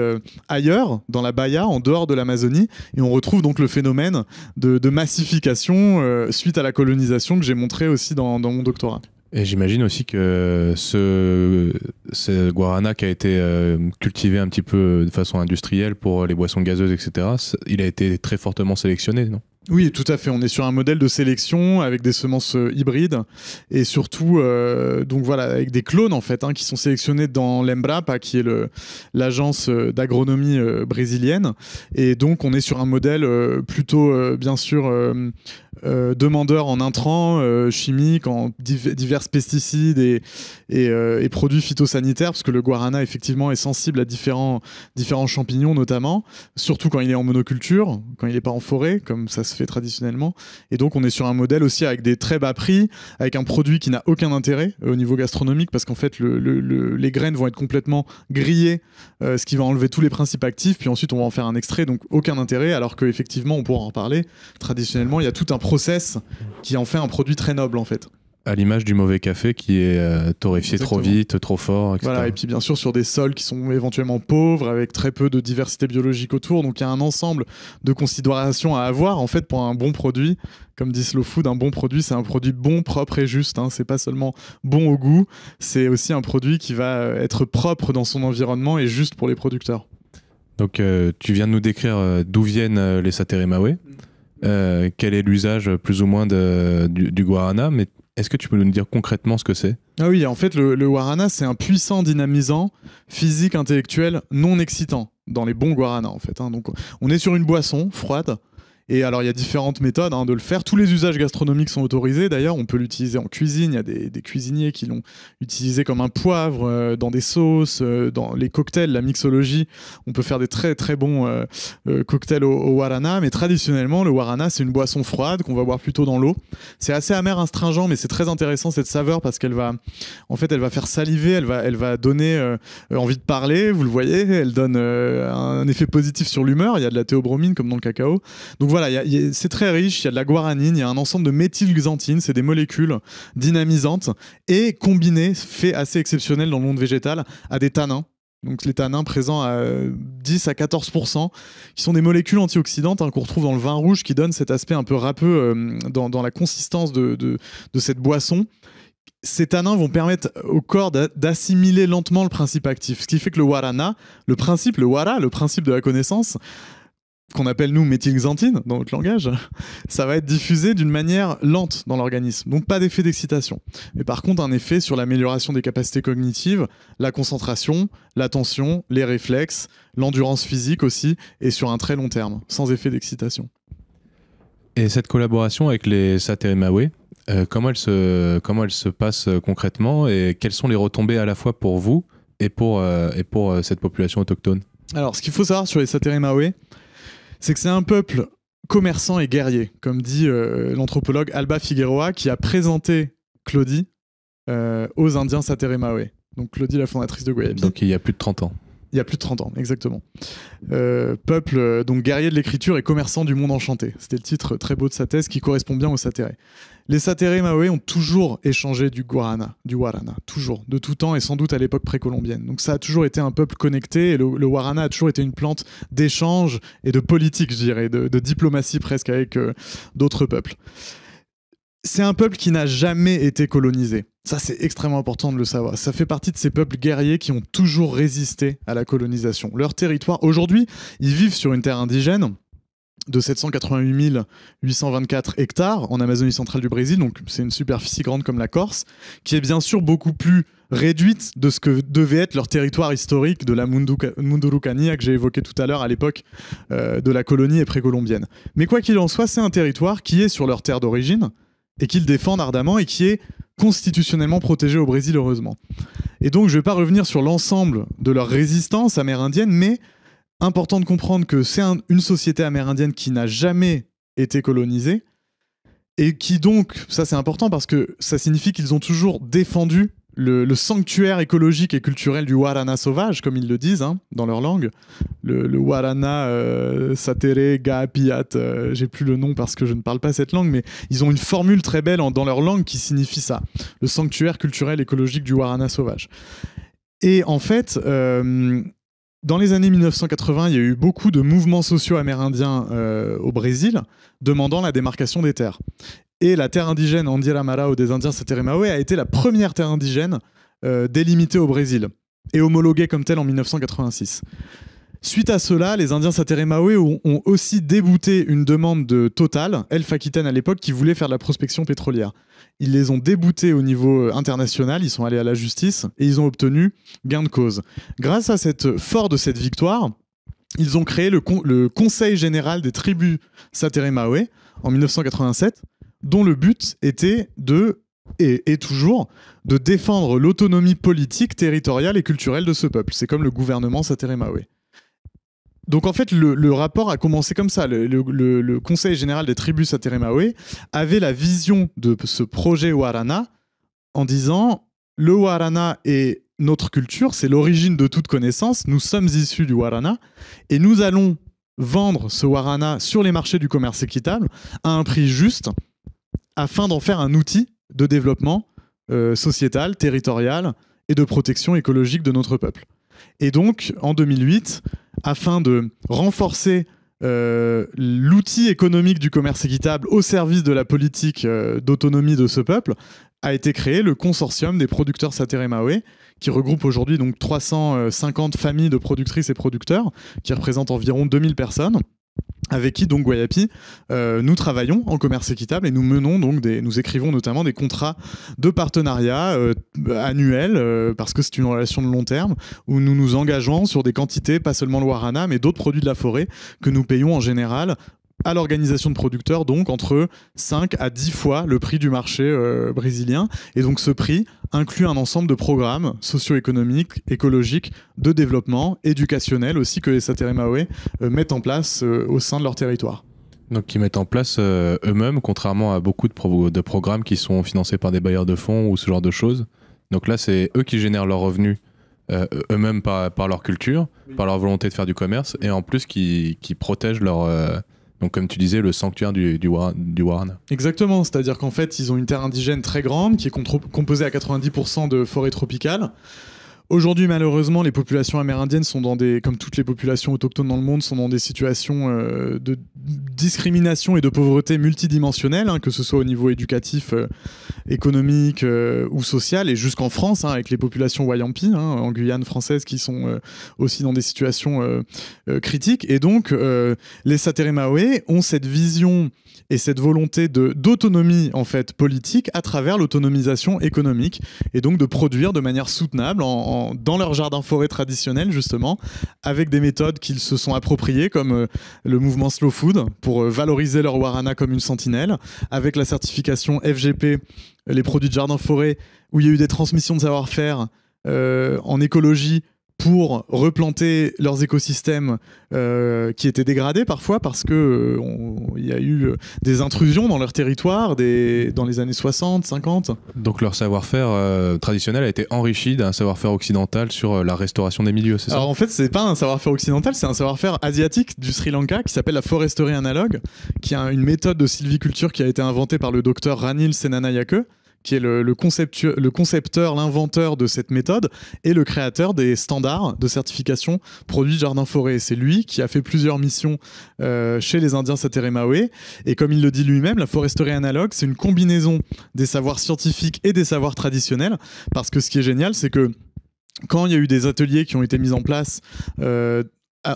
ailleurs, dans la Bahia, en dehors de l'Amazonie, et on retrouve donc le phénomène de massification suite à la colonisation que j'ai montré aussi dans mon doctorat. Et j'imagine aussi que ce guarana qui a été cultivé un petit peu de façon industrielle pour les boissons gazeuses, etc., il a été très fortement sélectionné, non ? Oui, tout à fait. On est sur un modèle de sélection avec des semences hybrides et surtout donc voilà, avec des clones en fait, qui sont sélectionnés dans l'Embrapa, qui est l'agence d'agronomie brésilienne. Et donc on est sur un modèle plutôt bien sûr demandeur en intrants chimiques, en divers pesticides et produits phytosanitaires, parce que le guarana effectivement est sensible à différents champignons notamment, surtout quand il est en monoculture, quand il n'est pas en forêt, comme ça se fait traditionnellement. Et donc on est sur un modèle aussi avec des très bas prix, avec un produit qui n'a aucun intérêt au niveau gastronomique, parce qu'en fait les graines vont être complètement grillées, ce qui va enlever tous les principes actifs, puis ensuite on va en faire un extrait, donc aucun intérêt, alors qu'effectivement, on pourra en reparler, traditionnellement il y a tout un process qui en fait un produit très noble en fait. À l'image du mauvais café qui est torréfié Exactement. Trop vite, trop fort, etc. Voilà, et puis bien sûr sur des sols qui sont éventuellement pauvres, avec très peu de diversité biologique autour, donc il y a un ensemble de considérations à avoir en fait pour un bon produit. Comme dit Slow Food, un bon produit, c'est un produit bon, propre et juste. C'est pas seulement bon au goût, c'est aussi un produit qui va être propre dans son environnement et juste pour les producteurs. Donc tu viens de nous décrire d'où viennent les Sateremawe, quel est l'usage plus ou moins du guarana, mais est-ce que tu peux nous dire concrètement ce que c'est ? Ah oui, en fait, le guarana, c'est un puissant dynamisant physique, intellectuel, non excitant, dans les bons guaranas, en fait. Donc, on est sur une boisson froide. Et alors, il y a différentes méthodes de le faire. Tous les usages gastronomiques sont autorisés. D'ailleurs, on peut l'utiliser en cuisine. Il y a des cuisiniers qui l'ont utilisé comme un poivre, dans des sauces, dans les cocktails, la mixologie. On peut faire des très, très bons cocktails au guarana. Mais traditionnellement, le guarana, c'est une boisson froide qu'on va boire plutôt dans l'eau. C'est assez amer, astringent, mais c'est très intéressant, cette saveur, parce qu'elle va faire saliver, elle va donner envie de parler. Vous le voyez, elle donne un effet positif sur l'humeur. Il y a de la théobromine, comme dans le cacao. Donc voilà, c'est très riche, il y a de la guaranine, il y a un ensemble de méthylxanthine, c'est des molécules dynamisantes, et combinées, fait assez exceptionnel dans le monde végétal, à des tannins. Donc les tannins présents à 10 à 14%, qui sont des molécules antioxydantes qu'on retrouve dans le vin rouge, qui donnent cet aspect un peu râpeux dans la consistance de cette boisson. Ces tannins vont permettre au corps d'assimiler lentement le principe actif, ce qui fait que le guarana, le principe de la connaissance, qu'on appelle nous méthylxanthine dans notre langage, ça va être diffusé d'une manière lente dans l'organisme, donc pas d'effet d'excitation. Mais par contre, un effet sur l'amélioration des capacités cognitives, la concentration, l'attention, les réflexes, l'endurance physique aussi, et sur un très long terme, sans effet d'excitation. Et cette collaboration avec les Sateremawe, comment elle se passe concrètement, et quelles sont les retombées à la fois pour vous et pour cette population autochtone ? Alors, ce qu'il faut savoir sur les Sateremawe, c'est que c'est un peuple commerçant et guerrier, comme dit l'anthropologue Alba Figueroa, qui a présenté Claudie aux Indiens Sateremawe. Donc Claudie, la fondatrice de Guayapi. Donc il y a plus de 30 ans. Il y a plus de 30 ans, exactement. Peuple donc guerrier de l'écriture et commerçant du monde enchanté. C'était le titre très beau de sa thèse qui correspond bien aux Sateré. Les Sateremawe ont toujours échangé du guarana, toujours, de tout temps et sans doute à l'époque précolombienne. Donc ça a toujours été un peuple connecté et le guarana a toujours été une plante d'échange et de politique, je dirais, de diplomatie presque avec d'autres peuples. C'est un peuple qui n'a jamais été colonisé. Ça, c'est extrêmement important de le savoir. Ça fait partie de ces peuples guerriers qui ont toujours résisté à la colonisation. Leur territoire, aujourd'hui, ils vivent sur une terre indigène de 788 824 hectares en Amazonie centrale du Brésil, donc c'est une superficie grande comme la Corse, qui est bien sûr beaucoup plus réduite de ce que devait être leur territoire historique de la Mundurucania que j'ai évoqué tout à l'heure à l'époque de la colonie et précolombienne. Mais quoi qu'il en soit, c'est un territoire qui est sur leur terre d'origine et qu'ils défendent ardemment et qui est constitutionnellement protégé au Brésil, heureusement. Et donc, je ne vais pas revenir sur l'ensemble de leur résistance amérindienne, mais important de comprendre que c'est une société amérindienne qui n'a jamais été colonisée et qui donc, ça c'est important parce que ça signifie qu'ils ont toujours défendu le sanctuaire écologique et culturel du Warana sauvage, comme ils le disent dans leur langue. Le Warana Satere Gaapiat, j'ai plus le nom parce que je ne parle pas cette langue, mais ils ont une formule très belle dans leur langue qui signifie ça, le sanctuaire culturel écologique du Warana sauvage. Et en fait, dans les années 1980, il y a eu beaucoup de mouvements sociaux amérindiens au Brésil demandant la démarcation des terres. Et la terre indigène Andiramara ou des Indiens Sateremawe a été la première terre indigène délimitée au Brésil et homologuée comme telle en 1986. Suite à cela, les Indiens Sateremawe ont aussi débouté une demande de Total, Elf Aquitaine à l'époque, qui voulait faire de la prospection pétrolière. Ils les ont déboutés au niveau international, ils sont allés à la justice et ils ont obtenu gain de cause. Grâce à fort de cette victoire, ils ont créé le Conseil général des tribus Sateremawe en 1987, dont le but était et toujours de défendre l'autonomie politique, territoriale et culturelle de ce peuple. C'est comme le gouvernement Sateremawe. Donc en fait, le rapport a commencé comme ça. Le Conseil général des tribus Sateremawe avait la vision de ce projet Warana en disant « Le Warana est notre culture, c'est l'origine de toute connaissance, nous sommes issus du Warana et nous allons vendre ce Warana sur les marchés du commerce équitable à un prix juste afin d'en faire un outil de développement sociétal, territorial et de protection écologique de notre peuple. » Et donc, en 2008, afin de renforcer l'outil économique du commerce équitable au service de la politique d'autonomie de ce peuple, a été créé le consortium des producteurs Sateremawe, qui regroupe aujourd'hui donc 350 familles de productrices et producteurs, qui représentent environ 2000 personnes, avec qui donc Guayapi nous travaillons en commerce équitable et nous menons donc nous écrivons notamment des contrats de partenariat annuels parce que c'est une relation de long terme où nous nous engageons sur des quantités, pas seulement le Warana mais d'autres produits de la forêt que nous payons en général à l'organisation de producteurs, donc entre 5 à 10 fois le prix du marché brésilien. Et donc ce prix inclut un ensemble de programmes socio-économiques, écologiques, de développement, éducationnels aussi que les Sateremawe mettent en place au sein de leur territoire. Donc ils mettent en place eux-mêmes, contrairement à beaucoup de programmes qui sont financés par des bailleurs de fonds ou ce genre de choses. Donc là, c'est eux qui génèrent leurs revenus eux-mêmes par leur culture, par leur volonté de faire du commerce, et en plus qui protègent leur... donc comme tu disais, le sanctuaire du Warana. Exactement, c'est-à-dire qu'en fait, ils ont une terre indigène très grande qui est composée à 90% de forêts tropicales. Aujourd'hui, malheureusement, les populations amérindiennes sont comme toutes les populations autochtones dans le monde, sont dans des situations de discrimination et de pauvreté multidimensionnelle, que ce soit au niveau éducatif, économique ou social, et jusqu'en France, avec les populations Wayampi, en Guyane française, qui sont aussi dans des situations critiques. Et donc, les Sateremawe ont cette vision et cette volonté d'autonomie en fait politique à travers l'autonomisation économique et donc de produire de manière soutenable dans leur jardin forêt traditionnel justement avec des méthodes qu'ils se sont appropriées comme le mouvement Slow Food pour valoriser leur Warana comme une sentinelle, avec la certification FGP, les produits de jardin forêt où il y a eu des transmissions de savoir-faire en écologie pour replanter leurs écosystèmes qui étaient dégradés parfois parce que il y a eu des intrusions dans leur territoire dans les années 60, 50. Donc leur savoir-faire traditionnel a été enrichi d'un savoir-faire occidental sur la restauration des milieux, c'est ça? Alors en fait, c'est pas un savoir-faire occidental, c'est un savoir-faire asiatique du Sri Lanka qui s'appelle la foresterie analogue, qui est une méthode de sylviculture qui a été inventée par le docteur Ranil Senanayake, qui est le concepteur, l'inventeur de cette méthode et le créateur des standards de certification produits de jardin-forêt. C'est lui qui a fait plusieurs missions chez les Indiens Sateremawe. Et comme il le dit lui-même, la foresterie analogue, c'est une combinaison des savoirs scientifiques et des savoirs traditionnels. Parce que ce qui est génial, c'est que quand il y a eu des ateliers qui ont été mis en place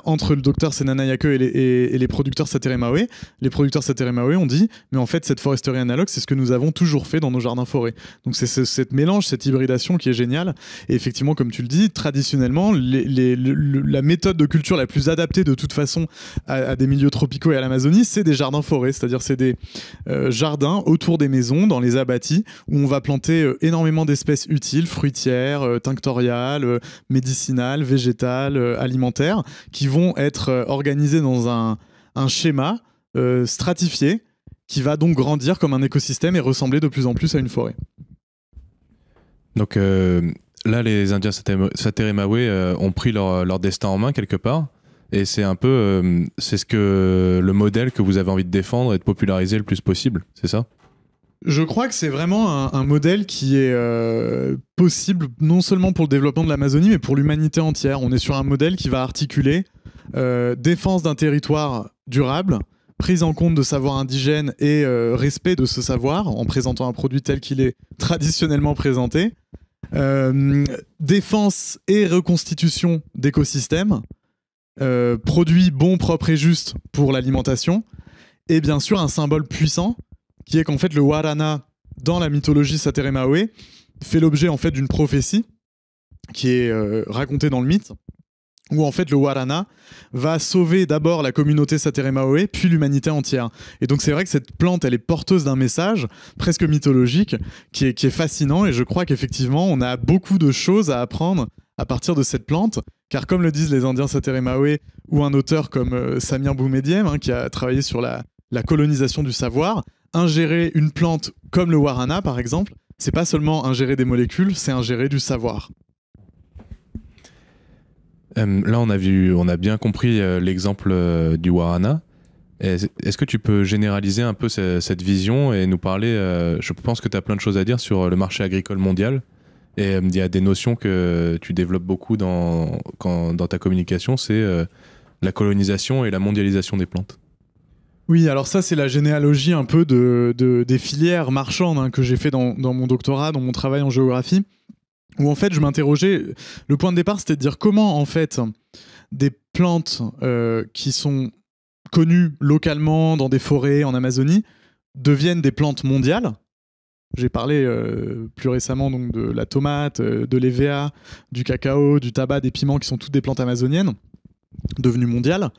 entre le docteur Senanayake et les producteurs Sateremawe. Les producteurs Sateremawe ont dit, mais en fait, cette foresterie analogue, c'est ce que nous avons toujours fait dans nos jardins-forêts. Donc c'est cette mélange, cette hybridation qui est géniale. Et effectivement, comme tu le dis, traditionnellement, la méthode de culture la plus adaptée de toute façon à des milieux tropicaux et à l'Amazonie, c'est des jardins-forêts. C'est-à-dire c'est des jardins autour des maisons, dans les abatis, où on va planter énormément d'espèces utiles, fruitières, tinctoriales, médicinales, végétales, alimentaires, qui vont être organisés dans un schéma stratifié qui va donc grandir comme un écosystème et ressembler de plus en plus à une forêt. Donc là, les Indiens Sateremawe ont pris leur destin en main quelque part, et c'est un peu c'est le modèle que vous avez envie de défendre et de populariser le plus possible, c'est ça ? Je crois que c'est vraiment un modèle qui est possible non seulement pour le développement de l'Amazonie, mais pour l'humanité entière. On est sur un modèle qui va articuler défense d'un territoire durable, prise en compte de savoir indigène et respect de ce savoir en présentant un produit tel qu'il est traditionnellement présenté, défense et reconstitution d'écosystèmes, produits bons, propres et justes pour l'alimentation, et bien sûr un symbole puissant qui est qu'en fait le Warana, dans la mythologie Sateremawe, fait l'objet en fait d'une prophétie qui est racontée dans le mythe, où en fait le Warana va sauver d'abord la communauté Sateremawe, puis l'humanité entière. Et donc c'est vrai que cette plante, elle est porteuse d'un message presque mythologique qui est fascinant, et je crois qu'effectivement on a beaucoup de choses à apprendre à partir de cette plante, car comme le disent les Indiens Sateremawe, ou un auteur comme Samir Boumediene, qui a travaillé sur la colonisation du savoir, ingérer une plante comme le Warana, par exemple, c'est pas seulement ingérer des molécules, c'est ingérer du savoir. Là, on a bien compris l'exemple du Warana. Est-ce que tu peux généraliser un peu cette vision et nous parler, je pense que tu as plein de choses à dire sur le marché agricole mondial, et il y a des notions que tu développes beaucoup dans ta communication, c'est la colonisation et la mondialisation des plantes. Oui, alors ça, c'est la généalogie un peu des filières marchandes que j'ai fait dans mon doctorat, dans mon travail en géographie, où en fait, je m'interrogeais. Le point de départ, c'était de dire comment, en fait, des plantes qui sont connues localement dans des forêts en Amazonie deviennent des plantes mondiales. J'ai parlé plus récemment donc, de la tomate, de l'EVA, du cacao, du tabac, des piments, qui sont toutes des plantes amazoniennes devenues mondiales.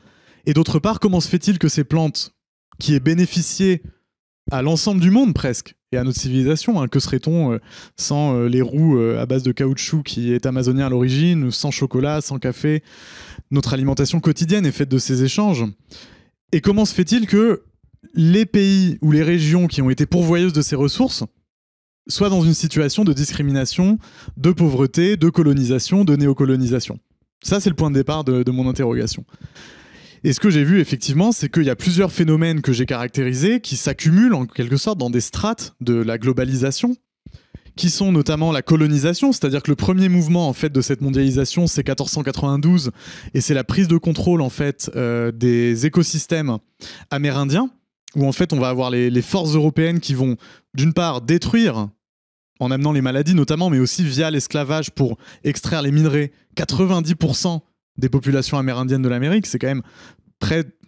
Et d'autre part, comment se fait-il que ces plantes qui aient bénéficié à l'ensemble du monde presque, et à notre civilisation, que serait-on sans les roues à base de caoutchouc qui est amazonien à l'origine, sans chocolat, sans café, notre alimentation quotidienne est faite de ces échanges. Et comment se fait-il que les pays ou les régions qui ont été pourvoyeuses de ces ressources soient dans une situation de discrimination, de pauvreté, de colonisation, de néocolonisation ? Ça, c'est le point de départ de mon interrogation. Et ce que j'ai vu, effectivement, c'est qu'il y a plusieurs phénomènes que j'ai caractérisés qui s'accumulent en quelque sorte dans des strates de la globalisation, qui sont notamment la colonisation, c'est-à-dire que le premier mouvement en fait, de cette mondialisation, c'est 1492, et c'est la prise de contrôle en fait, des écosystèmes amérindiens, où en fait on va avoir les forces européennes qui vont d'une part détruire, en amenant les maladies notamment, mais aussi via l'esclavage pour extraire les minerais, 90% des populations amérindiennes de l'Amérique. C'est quand même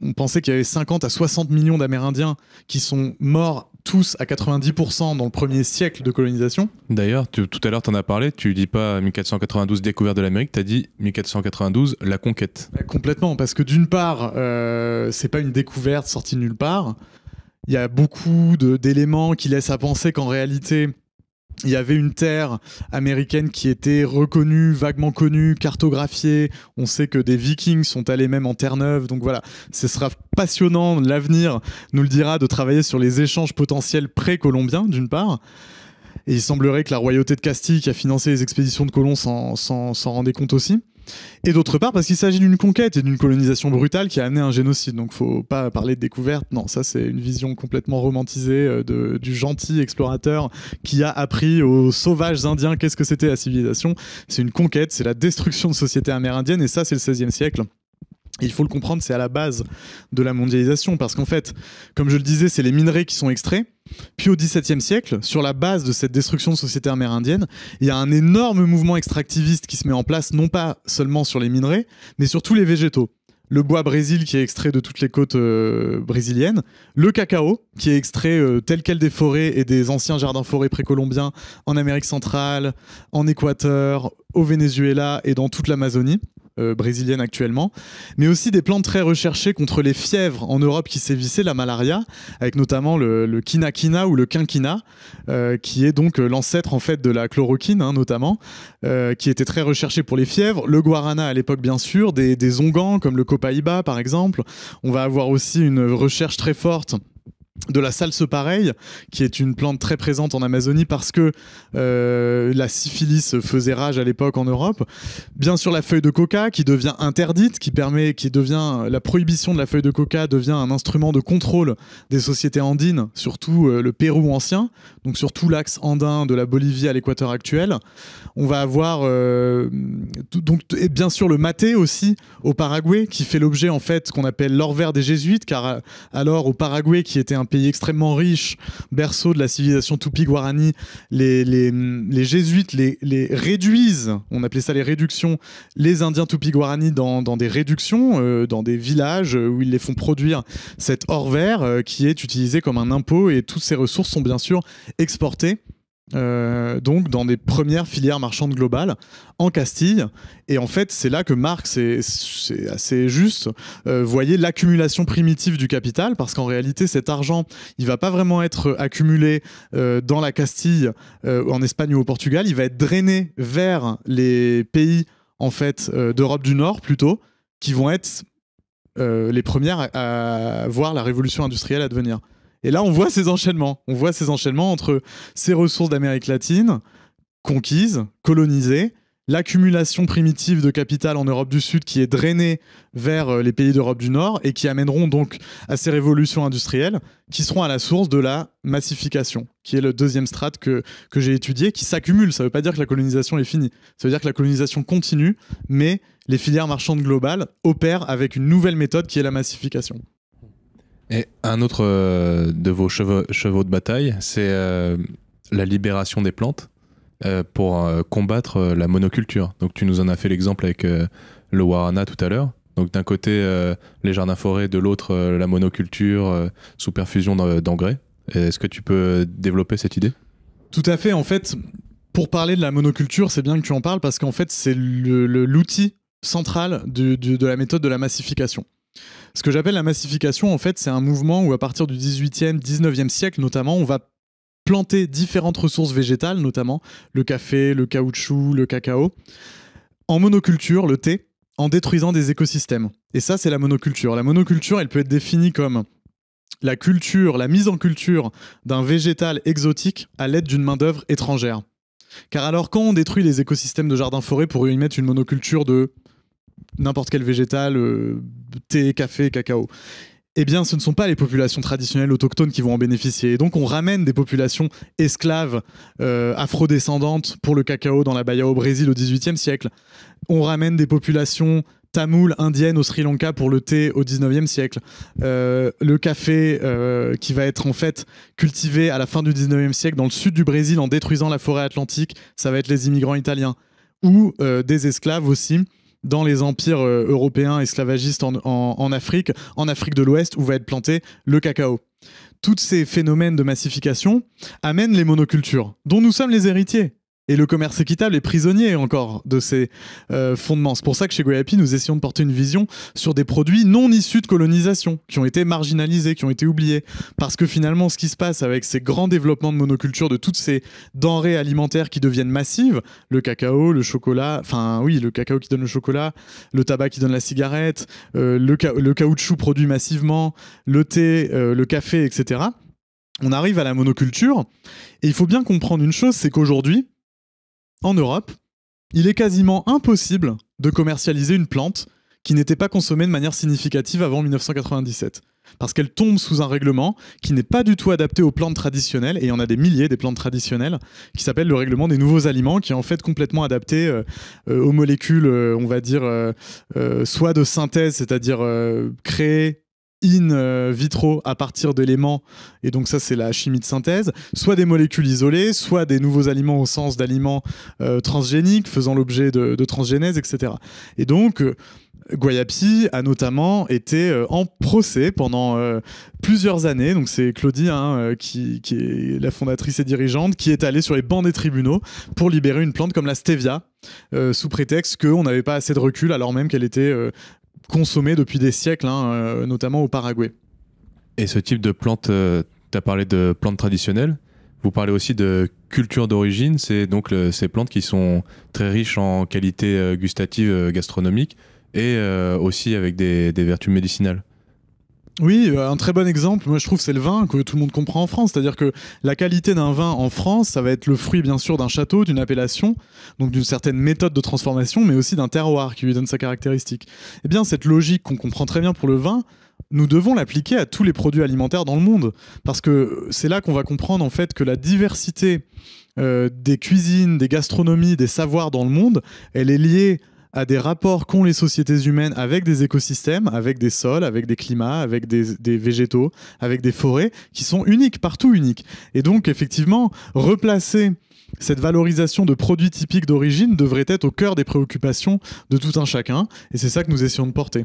on pensait qu'il y avait 50 à 60 millions d'Amérindiens qui sont morts tous à 90% dans le premier siècle de colonisation. D'ailleurs, tout à l'heure, tu en as parlé, tu dis pas 1492 découverte de l'Amérique, tu as dit 1492 la conquête. Complètement, parce que d'une part, c'est pas une découverte sortie de nulle part. Il y a beaucoup d'éléments qui laissent à penser qu'en réalité, il y avait une terre américaine qui était reconnue, vaguement connue, cartographiée. On sait que des Vikings sont allés même en Terre-Neuve. Donc voilà, ce sera passionnant. L'avenir nous le dira de travailler sur les échanges potentiels pré-colombiens, d'une part. Et il semblerait que la royauté de Castille, qui a financé les expéditions de colons, s'en rendait compte aussi. Et d'autre part, parce qu'il s'agit d'une conquête et d'une colonisation brutale qui a amené un génocide. Donc faut pas parler de découverte. Non, ça c'est une vision complètement romantisée du gentil explorateur qui a appris aux sauvages indiens qu'est-ce que c'était la civilisation. C'est une conquête, c'est la destruction de sociétés amérindiennes, et ça c'est le XVIe siècle. Et il faut le comprendre, c'est à la base de la mondialisation, parce qu'en fait, comme je le disais, c'est les minerais qui sont extraits. Puis au XVIIe siècle, sur la base de cette destruction de sociétés amérindiennes, il y a un énorme mouvement extractiviste qui se met en place, non pas seulement sur les minerais, mais sur tous les végétaux. le bois Brésil qui est extrait de toutes les côtes brésiliennes, le cacao qui est extrait tel quel des forêts et des anciens jardins forêts précolombiens en Amérique centrale, en Équateur, au Venezuela et dans toute l'Amazonie brésilienne actuellement, mais aussi des plantes très recherchées contre les fièvres en Europe qui sévissaient, la malaria, avec notamment le quina ou le quinquina, qui est donc l'ancêtre en fait de la chloroquine notamment, qui était très recherché pour les fièvres, le guarana à l'époque bien sûr, des onguents comme le copaïba par exemple. On va avoir aussi une recherche très forte de la salse-pareille, qui est une plante très présente en Amazonie parce que la syphilis faisait rage à l'époque en Europe. Bien sûr, la feuille de coca qui devient interdite, la prohibition de la feuille de coca devient un instrument de contrôle des sociétés andines, surtout le Pérou ancien, donc sur tout l'axe andin de la Bolivie à l'équateur actuel. On va avoir et bien sûr le maté aussi au Paraguay, qui fait l'objet en fait qu'on appelle l'or vert des jésuites, car alors au Paraguay, qui était un pays extrêmement riche, berceau de la civilisation Tupi-Guarani, les jésuites les réduisent, on appelait ça les réductions, les Indiens Tupi-Guarani dans des réductions, dans des villages où ils les font produire cet or vert qui est utilisé comme un impôt, et toutes ces ressources sont bien sûr exportées. Donc dans des premières filières marchandes globales en Castille, et en fait c'est là que Marx, c'est assez juste, voyait l'accumulation primitive du capital, parce qu'en réalité cet argent il va pas vraiment être accumulé dans la Castille, en Espagne ou au Portugal, il va être drainé vers les pays en fait d'Europe du Nord plutôt, qui vont être les premières à voir la révolution industrielle advenir. Et là, on voit ces enchaînements. On voit ces enchaînements entre ces ressources d'Amérique latine, conquises, colonisées, l'accumulation primitive de capital en Europe du Sud qui est drainée vers les pays d'Europe du Nord et qui amèneront donc à ces révolutions industrielles qui seront à la source de la massification, qui est le deuxième strate que j'ai étudié, qui s'accumule. Ça ne veut pas dire que la colonisation est finie. Ça veut dire que la colonisation continue, mais les filières marchandes globales opèrent avec une nouvelle méthode qui est la massification. Et un autre de vos chevaux de bataille, c'est la libération des plantes pour combattre la monoculture. Donc tu nous en as fait l'exemple avec le guarana tout à l'heure. Donc d'un côté les jardins forêts, de l'autre la monoculture sous perfusion d'engrais. Est-ce que tu peux développer cette idée ? Tout à fait. En fait, pour parler de la monoculture, c'est bien que tu en parles parce qu'en fait c'est l'outil central de la méthode de la massification. Ce que j'appelle la massification, en fait, c'est un mouvement où à partir du 18e, 19e siècle notamment, on va planter différentes ressources végétales, notamment le café, le caoutchouc, le cacao, en monoculture, le thé, en détruisant des écosystèmes. Et ça, c'est la monoculture. La monoculture, elle peut être définie comme la mise en culture d'un végétal exotique à l'aide d'une main-d'œuvre étrangère. Car alors, quand on détruit les écosystèmes de jardins-forêts pour y mettre une monoculture de n'importe quel végétal, thé, café, cacao, eh bien ce ne sont pas les populations traditionnelles autochtones qui vont en bénéficier. Et donc on ramène des populations esclaves afrodescendantes pour le cacao dans la Bahia au Brésil au XVIIIe siècle. On ramène des populations tamoules, indiennes au Sri Lanka pour le thé au XIXe siècle. Le café qui va être en fait cultivé à la fin du XIXe siècle dans le sud du Brésil en détruisant la forêt atlantique, ça va être les immigrants italiens. Ou des esclaves aussi dans les empires européens esclavagistes en Afrique de l'Ouest, où va être planté le cacao. Tous ces phénomènes de massification amènent les monocultures, dont nous sommes les héritiers. Et le commerce équitable est prisonnier encore de ces fondements. C'est pour ça que chez Guayapi, nous essayons de porter une vision sur des produits non issus de colonisation, qui ont été marginalisés, qui ont été oubliés. Parce que finalement, ce qui se passe avec ces grands développements de monoculture, de toutes ces denrées alimentaires qui deviennent massives, le cacao, le chocolat, enfin oui, le cacao qui donne le chocolat, le tabac qui donne la cigarette, le caoutchouc produit massivement, le thé, le café, etc. On arrive à la monoculture, et il faut bien comprendre une chose, c'est qu'aujourd'hui, en Europe, il est quasiment impossible de commercialiser une plante qui n'était pas consommée de manière significative avant 1997. Parce qu'elle tombe sous un règlement qui n'est pas du tout adapté aux plantes traditionnelles, et il y en a des milliers des plantes traditionnelles, qui s'appelle le règlement des nouveaux aliments, qui est en fait complètement adapté aux molécules, on va dire, soit de synthèse, c'est-à-dire créées in vitro à partir d'éléments, et donc ça c'est la chimie de synthèse, soit des molécules isolées, soit des nouveaux aliments au sens d'aliments transgéniques faisant l'objet de transgénèse, etc. Et donc Guayapi a notamment été en procès pendant plusieurs années. Donc c'est Claudie qui est la fondatrice et dirigeante, qui est allée sur les bancs des tribunaux pour libérer une plante comme la stevia, sous prétexte qu'on n'avait pas assez de recul, alors même qu'elle était consommée depuis des siècles, notamment au Paraguay. Et ce type de plante, tu as parlé de plantes traditionnelles, vous parlez aussi de culture d'origine, c'est donc ces plantes qui sont très riches en qualité gustative gastronomique, et aussi avec des vertus médicinales. Oui, un très bon exemple, moi je trouve, c'est le vin que tout le monde comprend en France. C'est-à-dire que la qualité d'un vin en France, ça va être le fruit bien sûr d'un château, d'une appellation, donc d'une certaine méthode de transformation, mais aussi d'un terroir qui lui donne sa caractéristique. Eh bien, cette logique qu'on comprend très bien pour le vin, nous devons l'appliquer à tous les produits alimentaires dans le monde. Parce que c'est là qu'on va comprendre en fait que la diversité des cuisines, des gastronomies, des savoirs dans le monde, elle est liée à des rapports qu'ont les sociétés humaines avec des écosystèmes, avec des sols, avec des climats, avec des végétaux, avec des forêts qui sont uniques, partout uniques. Et donc, effectivement, replacer cette valorisation de produits typiques d'origine devrait être au cœur des préoccupations de tout un chacun. Et c'est ça que nous essayons de porter.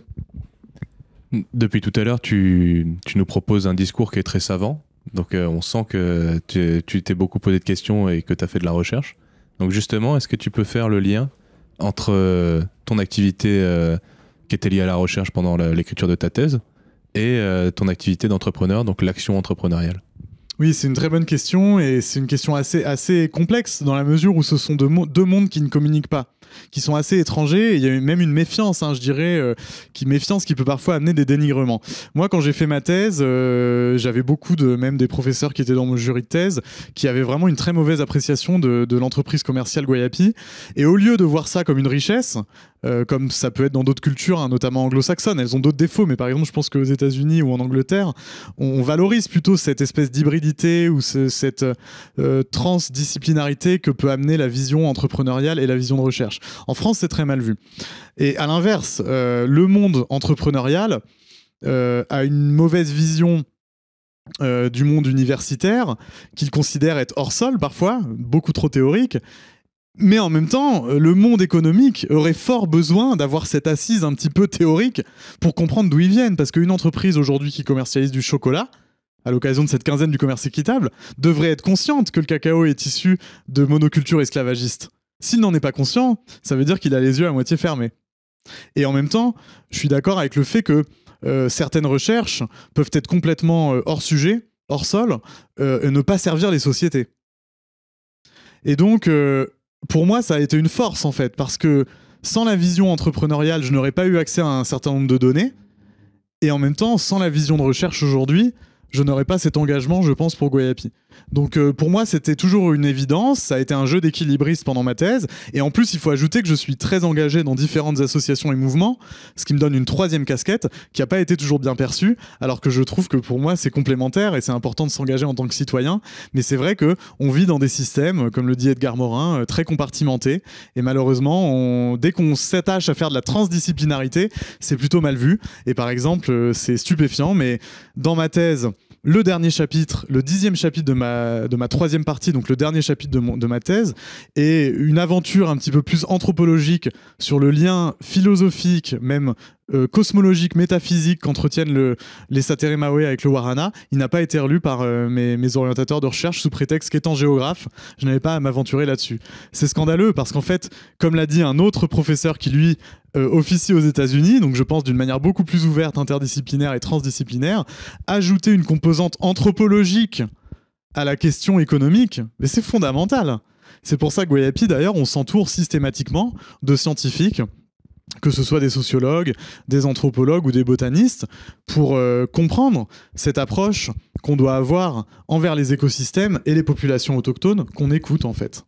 Depuis tout à l'heure, tu nous proposes un discours qui est très savant. Donc, on sent que tu t'es beaucoup posé de questions et que tu as fait de la recherche. Donc, justement, est-ce que tu peux faire le lien entre ton activité qui était liée à la recherche pendant l'écriture de ta thèse et ton activité d'entrepreneur, donc l'action entrepreneuriale? Oui, c'est une très bonne question, et c'est une question assez complexe dans la mesure où ce sont deux mondes qui ne communiquent pas, qui sont assez étrangers, et il y a même une méfiance, je dirais, méfiance qui peut parfois amener des dénigrements. Moi, quand j'ai fait ma thèse, j'avais beaucoup même des professeurs qui étaient dans mon jury de thèse, qui avaient vraiment une très mauvaise appréciation de l'entreprise commerciale Guayapi, et au lieu de voir ça comme une richesse, comme ça peut être dans d'autres cultures, notamment anglo-saxonnes, elles ont d'autres défauts, mais par exemple, je pense qu'aux États-Unis ou en Angleterre, on valorise plutôt cette espèce d'hybridité ou cette transdisciplinarité que peut amener la vision entrepreneuriale et la vision de recherche. En France, c'est très mal vu. Et à l'inverse, le monde entrepreneurial a une mauvaise vision du monde universitaire, qu'il considère être hors sol parfois, beaucoup trop théorique. Mais en même temps, le monde économique aurait fort besoin d'avoir cette assise un petit peu théorique pour comprendre d'où ils viennent. Parce qu'une entreprise aujourd'hui qui commercialise du chocolat, à l'occasion de cette quinzaine du commerce équitable, devrait être consciente que le cacao est issu de monoculture esclavagiste. S'il n'en est pas conscient, ça veut dire qu'il a les yeux à moitié fermés. Et en même temps, je suis d'accord avec le fait que certaines recherches peuvent être complètement hors sujet, hors sol, et ne pas servir les sociétés. Et donc, pour moi, ça a été une force, en fait, parce que sans la vision entrepreneuriale, je n'aurais pas eu accès à un certain nombre de données. Et en même temps, sans la vision de recherche aujourd'hui, je n'aurais pas cet engagement, je pense, pour Guayapi. Donc pour moi, c'était toujours une évidence, ça a été un jeu d'équilibriste pendant ma thèse, et en plus, il faut ajouter que je suis très engagé dans différentes associations et mouvements, ce qui me donne une troisième casquette, qui n'a pas été toujours bien perçue, alors que je trouve que pour moi, c'est complémentaire, et c'est important de s'engager en tant que citoyen, mais c'est vrai qu'on vit dans des systèmes, comme le dit Edgar Morin, très compartimentés, et malheureusement, dès qu'on s'attache à faire de la transdisciplinarité, c'est plutôt mal vu, et par exemple, c'est stupéfiant, mais dans ma thèse, le dernier chapitre, le 10e chapitre de ma troisième partie, donc le dernier chapitre de ma thèse, est une aventure un petit peu plus anthropologique sur le lien philosophique, même cosmologique, métaphysique qu'entretiennent les Sateré-Maoé avec le Warana. Il n'a pas été relu par mes orientateurs de recherche sous prétexte qu'étant géographe, je n'avais pas à m'aventurer là-dessus. C'est scandaleux parce qu'en fait, comme l'a dit un autre professeur qui lui officie aux États-Unis, donc je pense d'une manière beaucoup plus ouverte, interdisciplinaire et transdisciplinaire, ajouter une composante anthropologique à la question économique, mais c'est fondamental. C'est pour ça que Guayapi, d'ailleurs, on s'entoure systématiquement de scientifiques, que ce soit des sociologues, des anthropologues ou des botanistes, pour comprendre cette approche qu'on doit avoir envers les écosystèmes et les populations autochtones qu'on écoute en fait.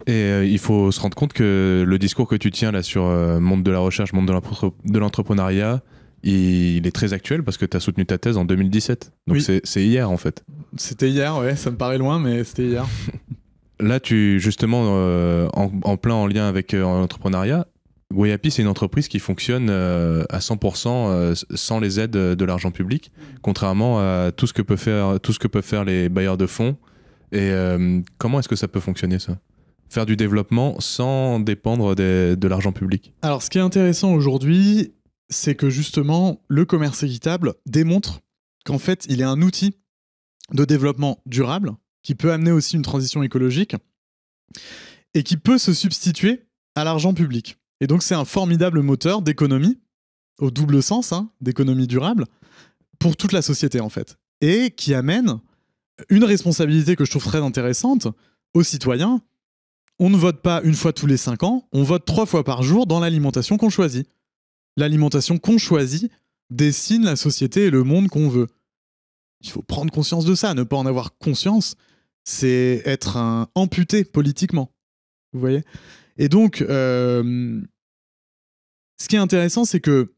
Et il faut se rendre compte que le discours que tu tiens là sur monde de la recherche, monde de l'entrepreneuriat, il est très actuel parce que tu as soutenu ta thèse en 2017. Donc oui. C'est hier en fait. C'était hier, ouais, ça me paraît loin, mais c'était hier. Là, justement, en plein en lien avec l'entrepreneuriat, Guayapi, c'est une entreprise qui fonctionne à 100% sans les aides de l'argent public, contrairement à tout ce que peuvent faire les bailleurs de fonds. Et comment est-ce que ça peut fonctionner, ça ? Faire du développement sans dépendre de l'argent public. Alors, ce qui est intéressant aujourd'hui, c'est que justement, le commerce équitable démontre qu'en fait, il est un outil de développement durable qui peut amener aussi une transition écologique et qui peut se substituer à l'argent public. Et donc, c'est un formidable moteur d'économie, au double sens, hein, d'économie durable, pour toute la société, en fait. Et qui amène une responsabilité que je trouve très intéressante aux citoyens. On ne vote pas une fois tous les 5 ans, on vote 3 fois par jour dans l'alimentation qu'on choisit. L'alimentation qu'on choisit dessine la société et le monde qu'on veut. Il faut prendre conscience de ça. Ne pas en avoir conscience, c'est être un amputé politiquement. Vous voyez ? Et donc, ce qui est intéressant, c'est que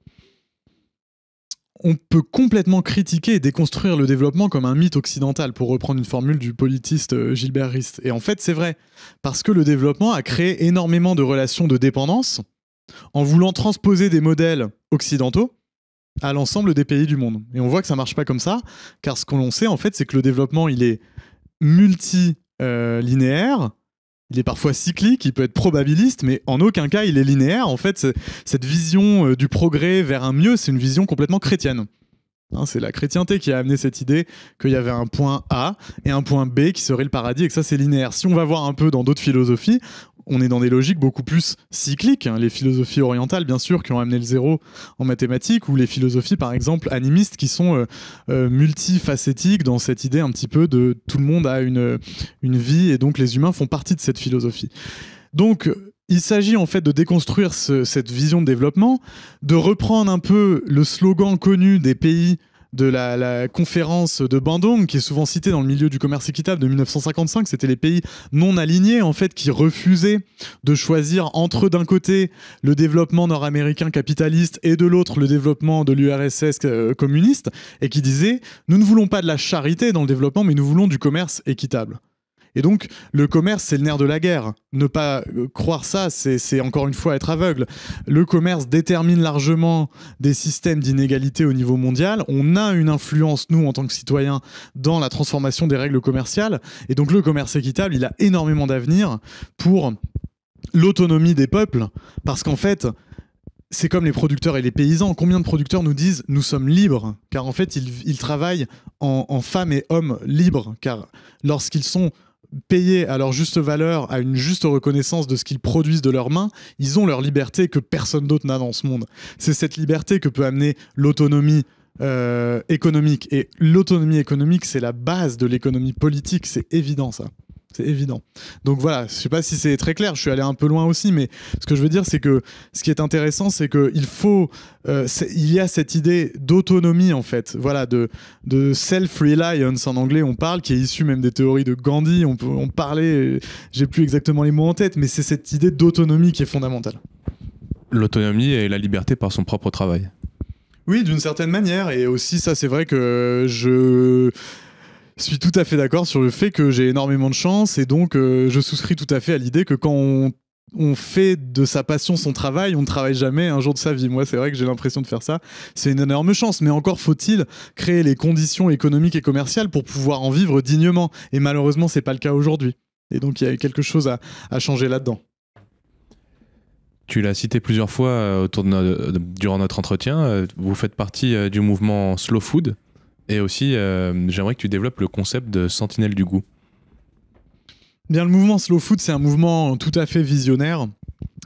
on peut complètement critiquer et déconstruire le développement comme un mythe occidental, pour reprendre une formule du politiste Gilbert Rist. Et en fait, c'est vrai, parce que le développement a créé énormément de relations de dépendance en voulant transposer des modèles occidentaux à l'ensemble des pays du monde. Et on voit que ça marche pas comme ça, car ce qu'on sait, en fait, c'est que le développement, il est multilinéaire. Il est parfois cyclique, il peut être probabiliste, mais en aucun cas il est linéaire. En fait, cette vision du progrès vers un mieux, c'est une vision complètement chrétienne. Hein, c'est la chrétienté qui a amené cette idée qu'il y avait un point A et un point B qui serait le paradis, et que ça c'est linéaire. Si on va voir un peu dans d'autres philosophies, on est dans des logiques beaucoup plus cycliques. Les philosophies orientales, bien sûr, qui ont amené le zéro en mathématiques, ou les philosophies, par exemple, animistes, qui sont multifacétiques dans cette idée un petit peu de tout le monde a une vie, et donc les humains font partie de cette philosophie. Donc, il s'agit en fait de déconstruire cette vision de développement, de reprendre un peu le slogan connu des pays de la conférence de Bandung, qui est souvent citée dans le milieu du commerce équitable de 1955. C'était les pays non alignés, en fait, qui refusaient de choisir entre, d'un côté, le développement nord-américain capitaliste et de l'autre, le développement de l'URSS communiste, et qui disaient « Nous ne voulons pas de la charité dans le développement, mais nous voulons du commerce équitable ». Et donc, le commerce, c'est le nerf de la guerre. Ne pas croire ça, c'est encore une fois être aveugle. Le commerce détermine largement des systèmes d'inégalité au niveau mondial. On a une influence, nous, en tant que citoyens, dans la transformation des règles commerciales. Et donc, le commerce équitable, il a énormément d'avenir pour l'autonomie des peuples. Parce qu'en fait, c'est comme les producteurs et les paysans. Combien de producteurs nous disent « nous sommes libres » ? Car en fait, ils travaillent en femmes et hommes libres. Car lorsqu'ils sont payés à leur juste valeur, à une juste reconnaissance de ce qu'ils produisent de leurs mains, ils ont leur liberté que personne d'autre n'a dans ce monde. C'est cette liberté que peut amener l'autonomie économique. Et l'autonomie économique, c'est la base de l'économie politique, c'est évident ça. C'est évident. Donc voilà, je sais pas si c'est très clair, je suis allé un peu loin aussi, mais ce que je veux dire, c'est que ce qui est intéressant, c'est qu'il faut... il y a cette idée d'autonomie, en fait, voilà, de self-reliance en anglais, on parle, qui est issue même des théories de Gandhi, on parlait, j'ai plus exactement les mots en tête, mais c'est cette idée d'autonomie qui est fondamentale. L'autonomie et la liberté par son propre travail. Oui, d'une certaine manière, et aussi ça, c'est vrai que je suis tout à fait d'accord sur le fait que j'ai énormément de chance, et donc je souscris tout à fait à l'idée que quand on fait de sa passion son travail, on ne travaille jamais un jour de sa vie. Moi, c'est vrai que j'ai l'impression de faire ça. C'est une énorme chance, mais encore faut-il créer les conditions économiques et commerciales pour pouvoir en vivre dignement. Et malheureusement, c'est pas le cas aujourd'hui. Et donc, il y a quelque chose à changer là-dedans. Tu l'as cité plusieurs fois durant notre entretien. Vous faites partie du mouvement Slow Food. Et aussi, j'aimerais que tu développes le concept de sentinelle du goût. Bien, le mouvement Slow Food, c'est un mouvement tout à fait visionnaire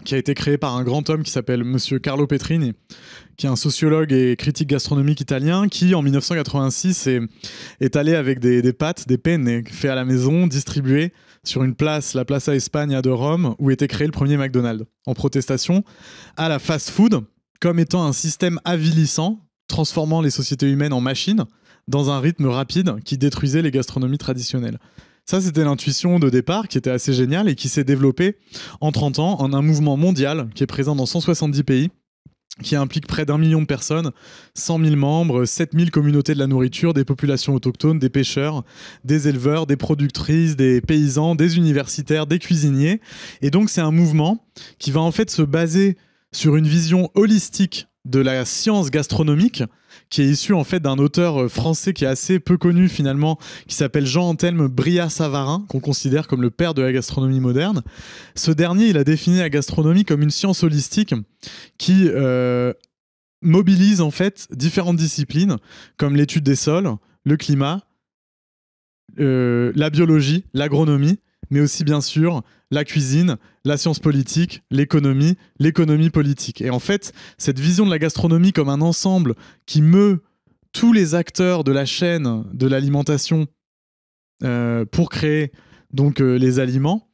qui a été créé par un grand homme qui s'appelle Monsieur Carlo Petrini, qui est un sociologue et critique gastronomique italien, qui en 1986 est allé avec des pâtes, des penne faits à la maison, distribués sur une place, la Plaza España de Rome, où était créé le premier McDonald's, en protestation à la fast-food, comme étant un système avilissant, transformant les sociétés humaines en machines, dans un rythme rapide qui détruisait les gastronomies traditionnelles. Ça, c'était l'intuition de départ qui était assez géniale et qui s'est développée en 30 ans en un mouvement mondial qui est présent dans 170 pays, qui implique près d'1 million de personnes, 100 000 membres, 7 000 communautés de la nourriture, des populations autochtones, des pêcheurs, des éleveurs, des productrices, des paysans, des universitaires, des cuisiniers. Et donc, c'est un mouvement qui va en fait se baser sur une vision holistique de la science gastronomique, qui est issue en fait d'un auteur français qui est assez peu connu finalement, qui s'appelle Jean-Anthelme Brillat-Savarin, qu'on considère comme le père de la gastronomie moderne. Ce dernier, il a défini la gastronomie comme une science holistique qui mobilise en fait différentes disciplines, comme l'étude des sols, le climat, la biologie, l'agronomie, mais aussi bien sûr la cuisine, la science politique, l'économie politique. Et en fait, cette vision de la gastronomie comme un ensemble qui meut tous les acteurs de la chaîne de l'alimentation pour créer donc les aliments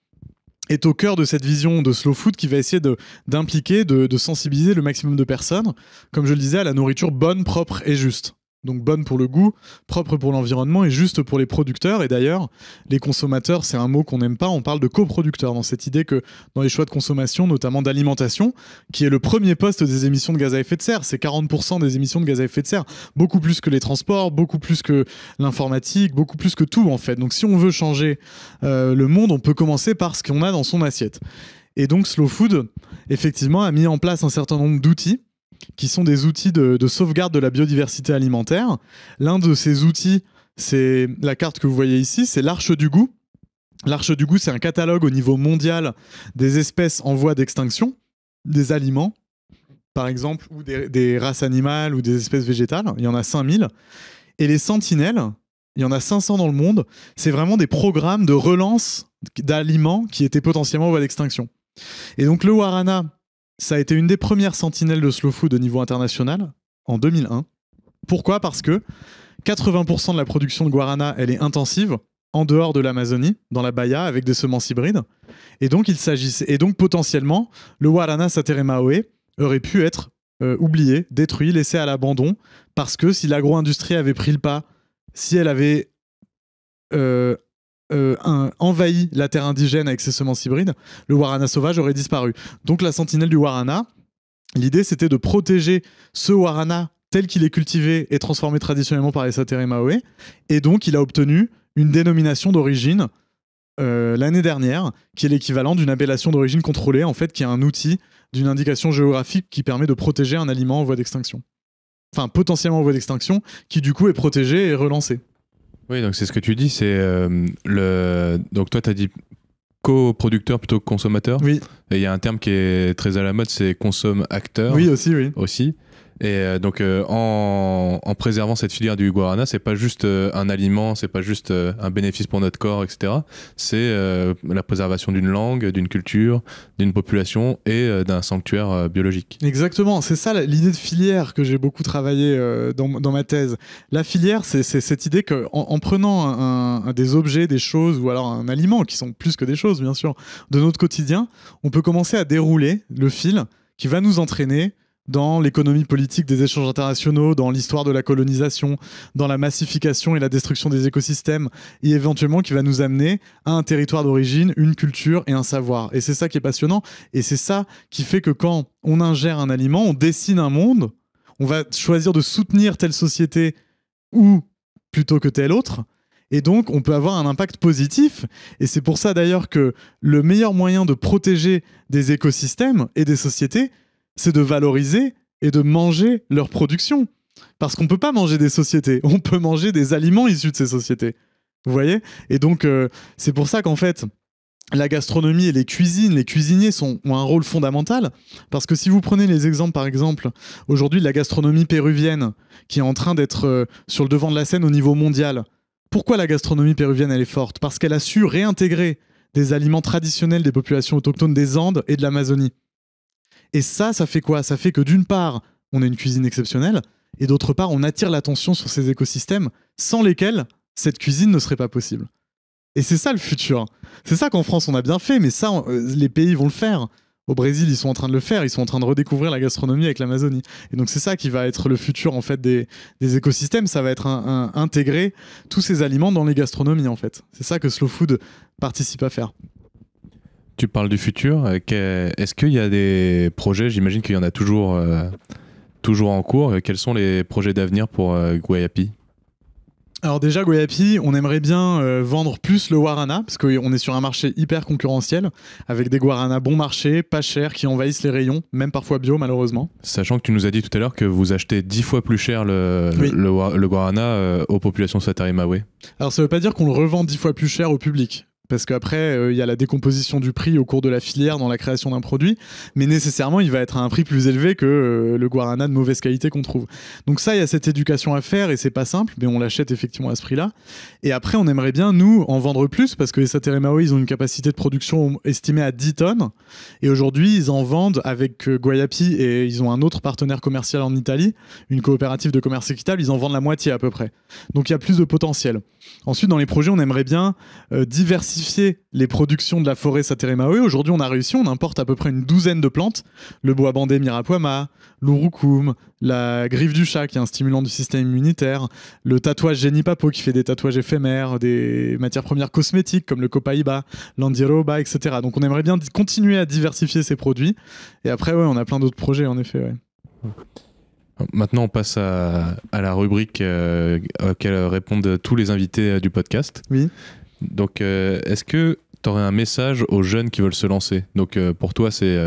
est au cœur de cette vision de slow food qui va essayer d'impliquer, de sensibiliser le maximum de personnes, comme je le disais, à la nourriture bonne, propre et juste. Donc bonne pour le goût, propre pour l'environnement et juste pour les producteurs. Et d'ailleurs, les consommateurs, c'est un mot qu'on n'aime pas, on parle de coproducteurs dans cette idée que dans les choix de consommation, notamment d'alimentation, qui est le premier poste des émissions de gaz à effet de serre, c'est 40% des émissions de gaz à effet de serre, beaucoup plus que les transports, beaucoup plus que l'informatique, beaucoup plus que tout en fait. Donc si on veut changer le monde, on peut commencer par ce qu'on a dans son assiette. Et donc Slow Food, effectivement, a mis en place un certain nombre d'outils qui sont des outils de sauvegarde de la biodiversité alimentaire. L'un de ces outils, c'est la carte que vous voyez ici, c'est l'Arche du goût. L'Arche du goût, c'est un catalogue au niveau mondial des espèces en voie d'extinction, des aliments, par exemple, ou des races animales ou des espèces végétales. Il y en a 5000. Et les sentinelles, il y en a 500 dans le monde. C'est vraiment des programmes de relance d'aliments qui étaient potentiellement en voie d'extinction. Et donc le Warana, ça a été une des premières sentinelles de slow food au niveau international en 2001. Pourquoi ? Parce que 80% de la production de guarana, elle est intensive en dehors de l'Amazonie, dans la Bahia, avec des semences hybrides. Et donc, potentiellement, le Guarana Sateremaoe aurait pu être oublié, détruit, laissé à l'abandon, parce que si l'agro-industrie avait pris le pas, si elle avait envahi la terre indigène avec ses semences hybrides, le Warana sauvage aurait disparu. Donc la sentinelle du Warana, l'idée c'était de protéger ce Warana tel qu'il est cultivé et transformé traditionnellement par les Sateremaoe, et donc il a obtenu une dénomination d'origine l'année dernière, qui est l'équivalent d'une appellation d'origine contrôlée, en fait, qui est un outil d'une indication géographique qui permet de protéger un aliment en voie d'extinction. Enfin, potentiellement en voie d'extinction, qui du coup est protégé et relancé. Oui, donc c'est ce que tu dis, c'est donc toi tu as dit coproducteur plutôt que consommateur. Oui. Et il y a un terme qui est très à la mode, c'est consomme-acteur. Oui, aussi. Aussi. Et donc en préservant cette filière du guarana, c'est pas juste un aliment, c'est pas juste un bénéfice pour notre corps, etc. C'est la préservation d'une langue, d'une culture, d'une population et d'un sanctuaire biologique. Exactement, c'est ça l'idée de filière que j'ai beaucoup travaillé dans ma thèse. La filière, c'est cette idée qu'en prenant des objets, des choses ou alors un aliment, qui sont plus que des choses bien sûr, de notre quotidien, on peut commencer à dérouler le fil qui va nous entraîner dans l'économie politique des échanges internationaux, dans l'histoire de la colonisation, dans la massification et la destruction des écosystèmes, et éventuellement qui va nous amener à un territoire d'origine, une culture et un savoir. Et c'est ça qui est passionnant, et c'est ça qui fait que quand on ingère un aliment, on dessine un monde, on va choisir de soutenir telle société ou plutôt que telle autre, et donc on peut avoir un impact positif, et c'est pour ça d'ailleurs que le meilleur moyen de protéger des écosystèmes et des sociétés, c'est de valoriser et de manger leur production. Parce qu'on ne peut pas manger des sociétés, on peut manger des aliments issus de ces sociétés. Vous voyez ? Et donc, c'est pour ça qu'en fait, la gastronomie et les cuisines, les cuisiniers ont un rôle fondamental. Parce que si vous prenez les exemples, par exemple, aujourd'hui, de la gastronomie péruvienne, qui est en train d'être sur le devant de la scène au niveau mondial, pourquoi la gastronomie péruvienne, elle est forte ? Parce qu'elle a su réintégrer des aliments traditionnels des populations autochtones des Andes et de l'Amazonie. Et ça fait quoi ? Ça fait que d'une part, on a une cuisine exceptionnelle, et d'autre part, on attire l'attention sur ces écosystèmes sans lesquels cette cuisine ne serait pas possible. Et c'est ça le futur. C'est ça qu'en France, on a bien fait, mais ça, les pays vont le faire. Au Brésil, ils sont en train de le faire, ils sont en train de redécouvrir la gastronomie avec l'Amazonie. Et donc c'est ça qui va être le futur en fait des écosystèmes, ça va être intégrer tous ces aliments dans les gastronomies en fait. C'est ça que Slow Food participe à faire. Tu parles du futur. Est-ce qu'il y a des projets ? J'imagine qu'il y en a toujours en cours. Quels sont les projets d'avenir pour Guayapi ? Alors déjà, Guayapi, on aimerait bien vendre plus le guarana, parce qu'on est sur un marché hyper concurrentiel, avec des guaranas bon marché, pas chers, qui envahissent les rayons, même parfois bio malheureusement. Sachant que tu nous as dit tout à l'heure que vous achetez 10 fois plus cher le guarana aux populations Sataremawe. Alors ça veut pas dire qu'on le revend 10 fois plus cher au public. Parce qu'après, il y a la décomposition du prix au cours de la filière dans la création d'un produit, mais nécessairement, il va être à un prix plus élevé que le guarana de mauvaise qualité qu'on trouve. Donc ça, il y a cette éducation à faire et c'est pas simple, mais on l'achète effectivement à ce prix-là. Et après, on aimerait bien, nous, en vendre plus, parce que les Sataremawe, ils ont une capacité de production estimée à 10 tonnes, et aujourd'hui, ils en vendent avec Guayapi, et ils ont un autre partenaire commercial en Italie, une coopérative de commerce équitable, ils en vendent la moitié à peu près. Donc il y a plus de potentiel. Ensuite, dans les projets, on aimerait bien diversifier les productions de la forêt Sataremawe. Aujourd'hui, on a réussi, on importe à peu près une douzaine de plantes. Le bois bandé Mirapuama, l'urucum, la griffe du chat qui est un stimulant du système immunitaire, le tatouage Genipapo qui fait des tatouages éphémères, des matières premières cosmétiques comme le copaiba, l'andiroba, etc. Donc on aimerait bien continuer à diversifier ces produits. Et après, ouais, on a plein d'autres projets en effet. Ouais. Maintenant, on passe à la rubrique auquel répondent tous les invités du podcast. Oui. Donc, est-ce que tu aurais un message aux jeunes qui veulent se lancer ? Donc, pour toi, c'est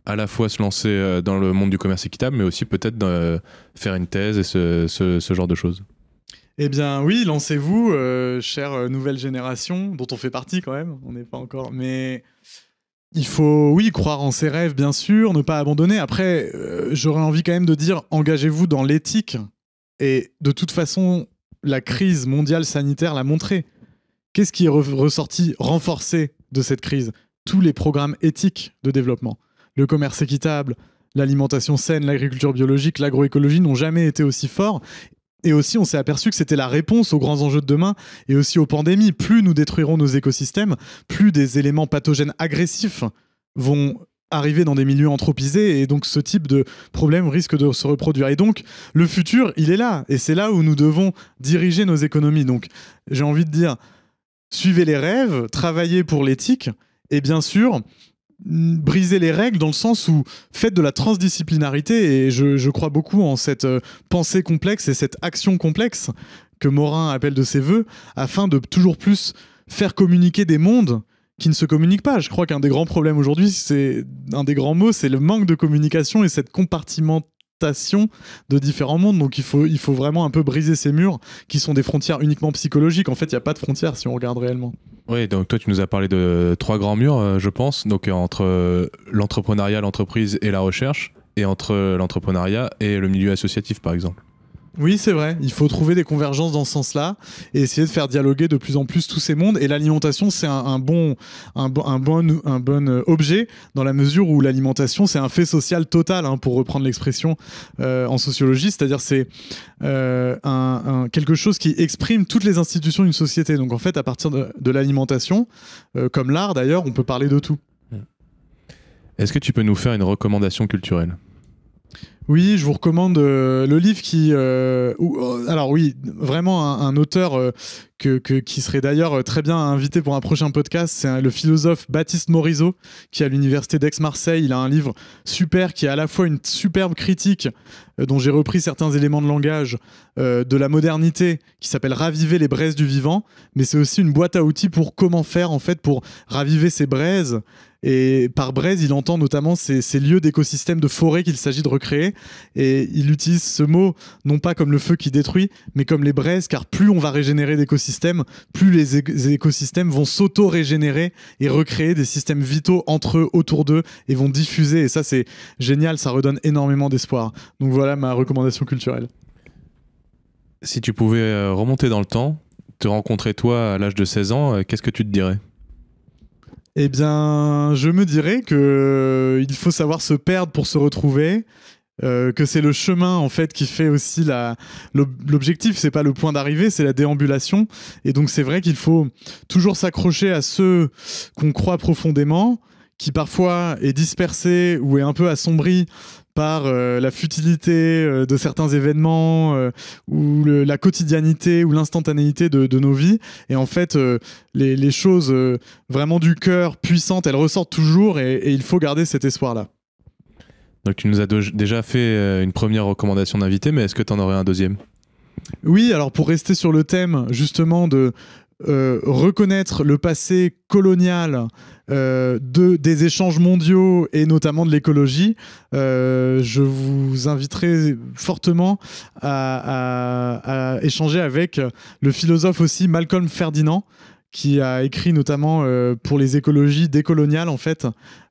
à la fois se lancer dans le monde du commerce équitable, mais aussi peut-être faire une thèse et ce genre de choses. Eh bien oui, lancez-vous, chère nouvelle génération, dont on fait partie quand même, on n'est pas encore... Mais il faut, oui, croire en ses rêves, bien sûr, ne pas abandonner. Après, j'aurais envie quand même de dire, engagez-vous dans l'éthique. Et de toute façon, la crise mondiale sanitaire l'a montré. Qu'est-ce qui est ressorti, renforcé de cette crise ? Tous les programmes éthiques de développement. Le commerce équitable, l'alimentation saine, l'agriculture biologique, l'agroécologie n'ont jamais été aussi forts. Et aussi, on s'est aperçu que c'était la réponse aux grands enjeux de demain et aussi aux pandémies. Plus nous détruirons nos écosystèmes, plus des éléments pathogènes agressifs vont arriver dans des milieux anthropisés et donc ce type de problème risque de se reproduire. Et donc, le futur, il est là. Et c'est là où nous devons diriger nos économies. Donc, j'ai envie de dire, suivez les rêves, travaillez pour l'éthique et bien sûr, briser les règles dans le sens où faites de la transdisciplinarité et je crois beaucoup en cette pensée complexe et cette action complexe que Morin appelle de ses voeux afin de toujours plus faire communiquer des mondes qui ne se communiquent pas. Je crois qu'un des grands problèmes aujourd'hui, c'est un des grands mots, c'est le manque de communication et cette compartimentation de différents mondes. Donc il faut vraiment un peu briser ces murs qui sont des frontières uniquement psychologiques. En fait, il n'y a pas de frontières si on regarde réellement. Oui, donc toi tu nous as parlé de 3 grands murs, je pense, donc entre l'entrepreneuriat, l'entreprise et la recherche, et entre l'entrepreneuriat et le milieu associatif par exemple. Oui, c'est vrai, il faut trouver des convergences dans ce sens-là et essayer de faire dialoguer de plus en plus tous ces mondes. Et l'alimentation, c'est un bon objet dans la mesure où l'alimentation, c'est un fait social total, hein, pour reprendre l'expression en sociologie, c'est-à-dire c'est quelque chose qui exprime toutes les institutions d'une société. Donc en fait, à partir de l'alimentation, comme l'art d'ailleurs, on peut parler de tout. Est-ce que tu peux nous faire une recommandation culturelle ? Oui, je vous recommande le livre qui... alors oui, vraiment un auteur qui serait d'ailleurs très bien invité pour un prochain podcast, c'est le philosophe Baptiste Morisot, qui est à l'université d'Aix-Marseille. Il a un livre super qui est à la fois une superbe critique, dont j'ai repris certains éléments de langage, de la modernité, qui s'appelle « Raviver les braises du vivant », mais c'est aussi une boîte à outils pour comment faire en fait pour raviver ces braises. Et par braise, il entend notamment ces lieux d'écosystèmes de forêt qu'il s'agit de recréer. Et il utilise ce mot, non pas comme le feu qui détruit, mais comme les braises, car plus on va régénérer d'écosystèmes, plus les écosystèmes vont s'auto-régénérer et recréer des systèmes vitaux entre eux, autour d'eux, et vont diffuser. Et ça, c'est génial, ça redonne énormément d'espoir. Donc voilà ma recommandation culturelle. Si tu pouvais remonter dans le temps, te rencontrer toi à l'âge de 16 ans, qu'est-ce que tu te dirais ? Eh bien, je me dirais qu'il faut savoir se perdre pour se retrouver, que c'est le chemin en fait qui fait aussi l'objectif, c'est pas le point d'arrivée, c'est la déambulation. Et donc c'est vrai qu'il faut toujours s'accrocher à ceux qu'on croit profondément, qui parfois est dispersé ou est un peu assombri par la futilité de certains événements ou la quotidianité ou l'instantanéité de nos vies. Et en fait, les choses vraiment du cœur puissantes, elles ressortent toujours et il faut garder cet espoir-là. Donc tu nous as déjà fait une première recommandation d'invité, mais est-ce que tu en aurais un deuxième ? Oui, alors pour rester sur le thème justement de reconnaître le passé colonial des échanges mondiaux et notamment de l'écologie, je vous inviterai fortement à échanger avec le philosophe aussi Malcolm Ferdinand, qui a écrit notamment pour les écologies décoloniales en fait,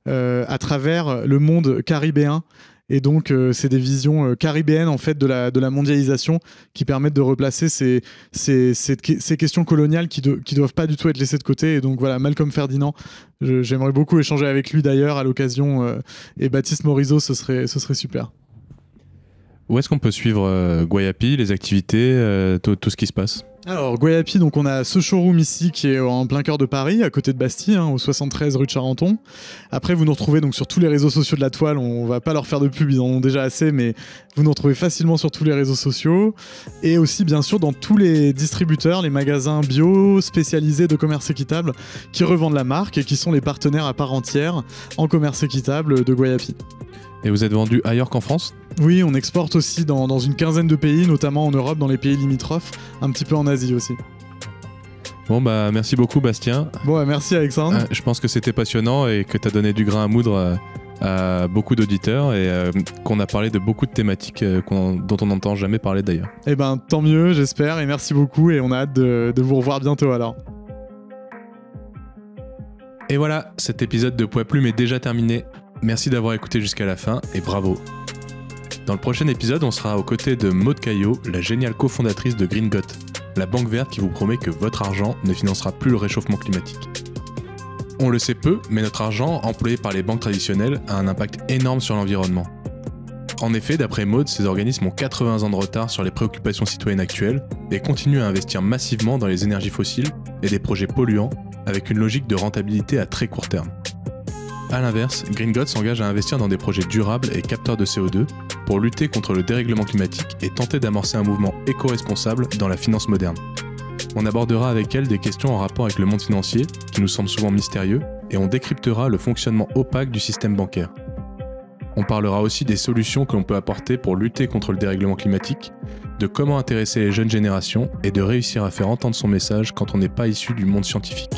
à travers le monde caribéen. Et donc, c'est des visions caribéennes en fait de la mondialisation qui permettent de replacer ces questions coloniales qui doivent pas du tout être laissées de côté. Et donc voilà, Malcolm Ferdinand, j'aimerais beaucoup échanger avec lui d'ailleurs à l'occasion. Et Baptiste Morisot, ce serait super. Où est-ce qu'on peut suivre Guayapi, les activités, tout ce qui se passe ? Alors, Guayapi, donc on a ce showroom ici qui est en plein cœur de Paris, à côté de Bastille, au 73 rue de Charenton. Après, vous nous retrouvez donc sur tous les réseaux sociaux de la toile. On va pas leur faire de pub, ils en ont déjà assez, mais vous nous retrouvez facilement sur tous les réseaux sociaux. Et aussi, bien sûr, dans tous les distributeurs, les magasins bio spécialisés de commerce équitable qui revendent la marque et qui sont les partenaires à part entière en commerce équitable de Guayapi. Et vous êtes vendu ailleurs qu'en France ? Oui, on exporte aussi dans une quinzaine de pays, notamment en Europe, dans les pays limitrophes, un petit peu en Asie aussi. Bon, bah merci beaucoup Bastien. Bon, merci Alexandre. Je pense que c'était passionnant et que tu as donné du grain à moudre à beaucoup d'auditeurs et qu'on a parlé de beaucoup de thématiques dont on n'entend jamais parler d'ailleurs. Eh ben, tant mieux, j'espère, et merci beaucoup, et on a hâte de vous revoir bientôt alors. Et voilà, cet épisode de Poids Plume est déjà terminé. Merci d'avoir écouté jusqu'à la fin et bravo. Dans le prochain épisode, on sera aux côtés de Maud Caillot, la géniale cofondatrice de Green Got, la banque verte qui vous promet que votre argent ne financera plus le réchauffement climatique. On le sait peu, mais notre argent, employé par les banques traditionnelles, a un impact énorme sur l'environnement. En effet, d'après Maud, ces organismes ont 80 ans de retard sur les préoccupations citoyennes actuelles et continuent à investir massivement dans les énergies fossiles et des projets polluants avec une logique de rentabilité à très court terme. A l'inverse, Green Got s'engage à investir dans des projets durables et capteurs de CO2 pour lutter contre le dérèglement climatique et tenter d'amorcer un mouvement éco-responsable dans la finance moderne. On abordera avec elle des questions en rapport avec le monde financier, qui nous semble souvent mystérieux, et on décryptera le fonctionnement opaque du système bancaire. On parlera aussi des solutions que l'on peut apporter pour lutter contre le dérèglement climatique, de comment intéresser les jeunes générations et de réussir à faire entendre son message quand on n'est pas issu du monde scientifique.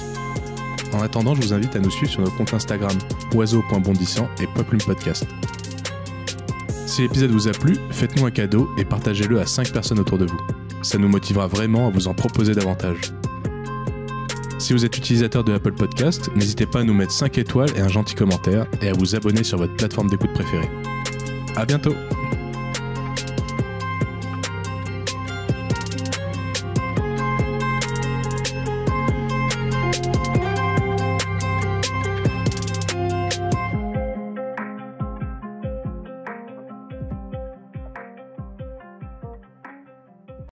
En attendant, je vous invite à nous suivre sur notre compte Instagram oiseau.bondissant et Poiplume Podcast. Si l'épisode vous a plu, faites-nous un cadeau et partagez-le à 5 personnes autour de vous. Ça nous motivera vraiment à vous en proposer davantage. Si vous êtes utilisateur de Apple Podcast, n'hésitez pas à nous mettre 5 étoiles et un gentil commentaire et à vous abonner sur votre plateforme d'écoute préférée. À bientôt!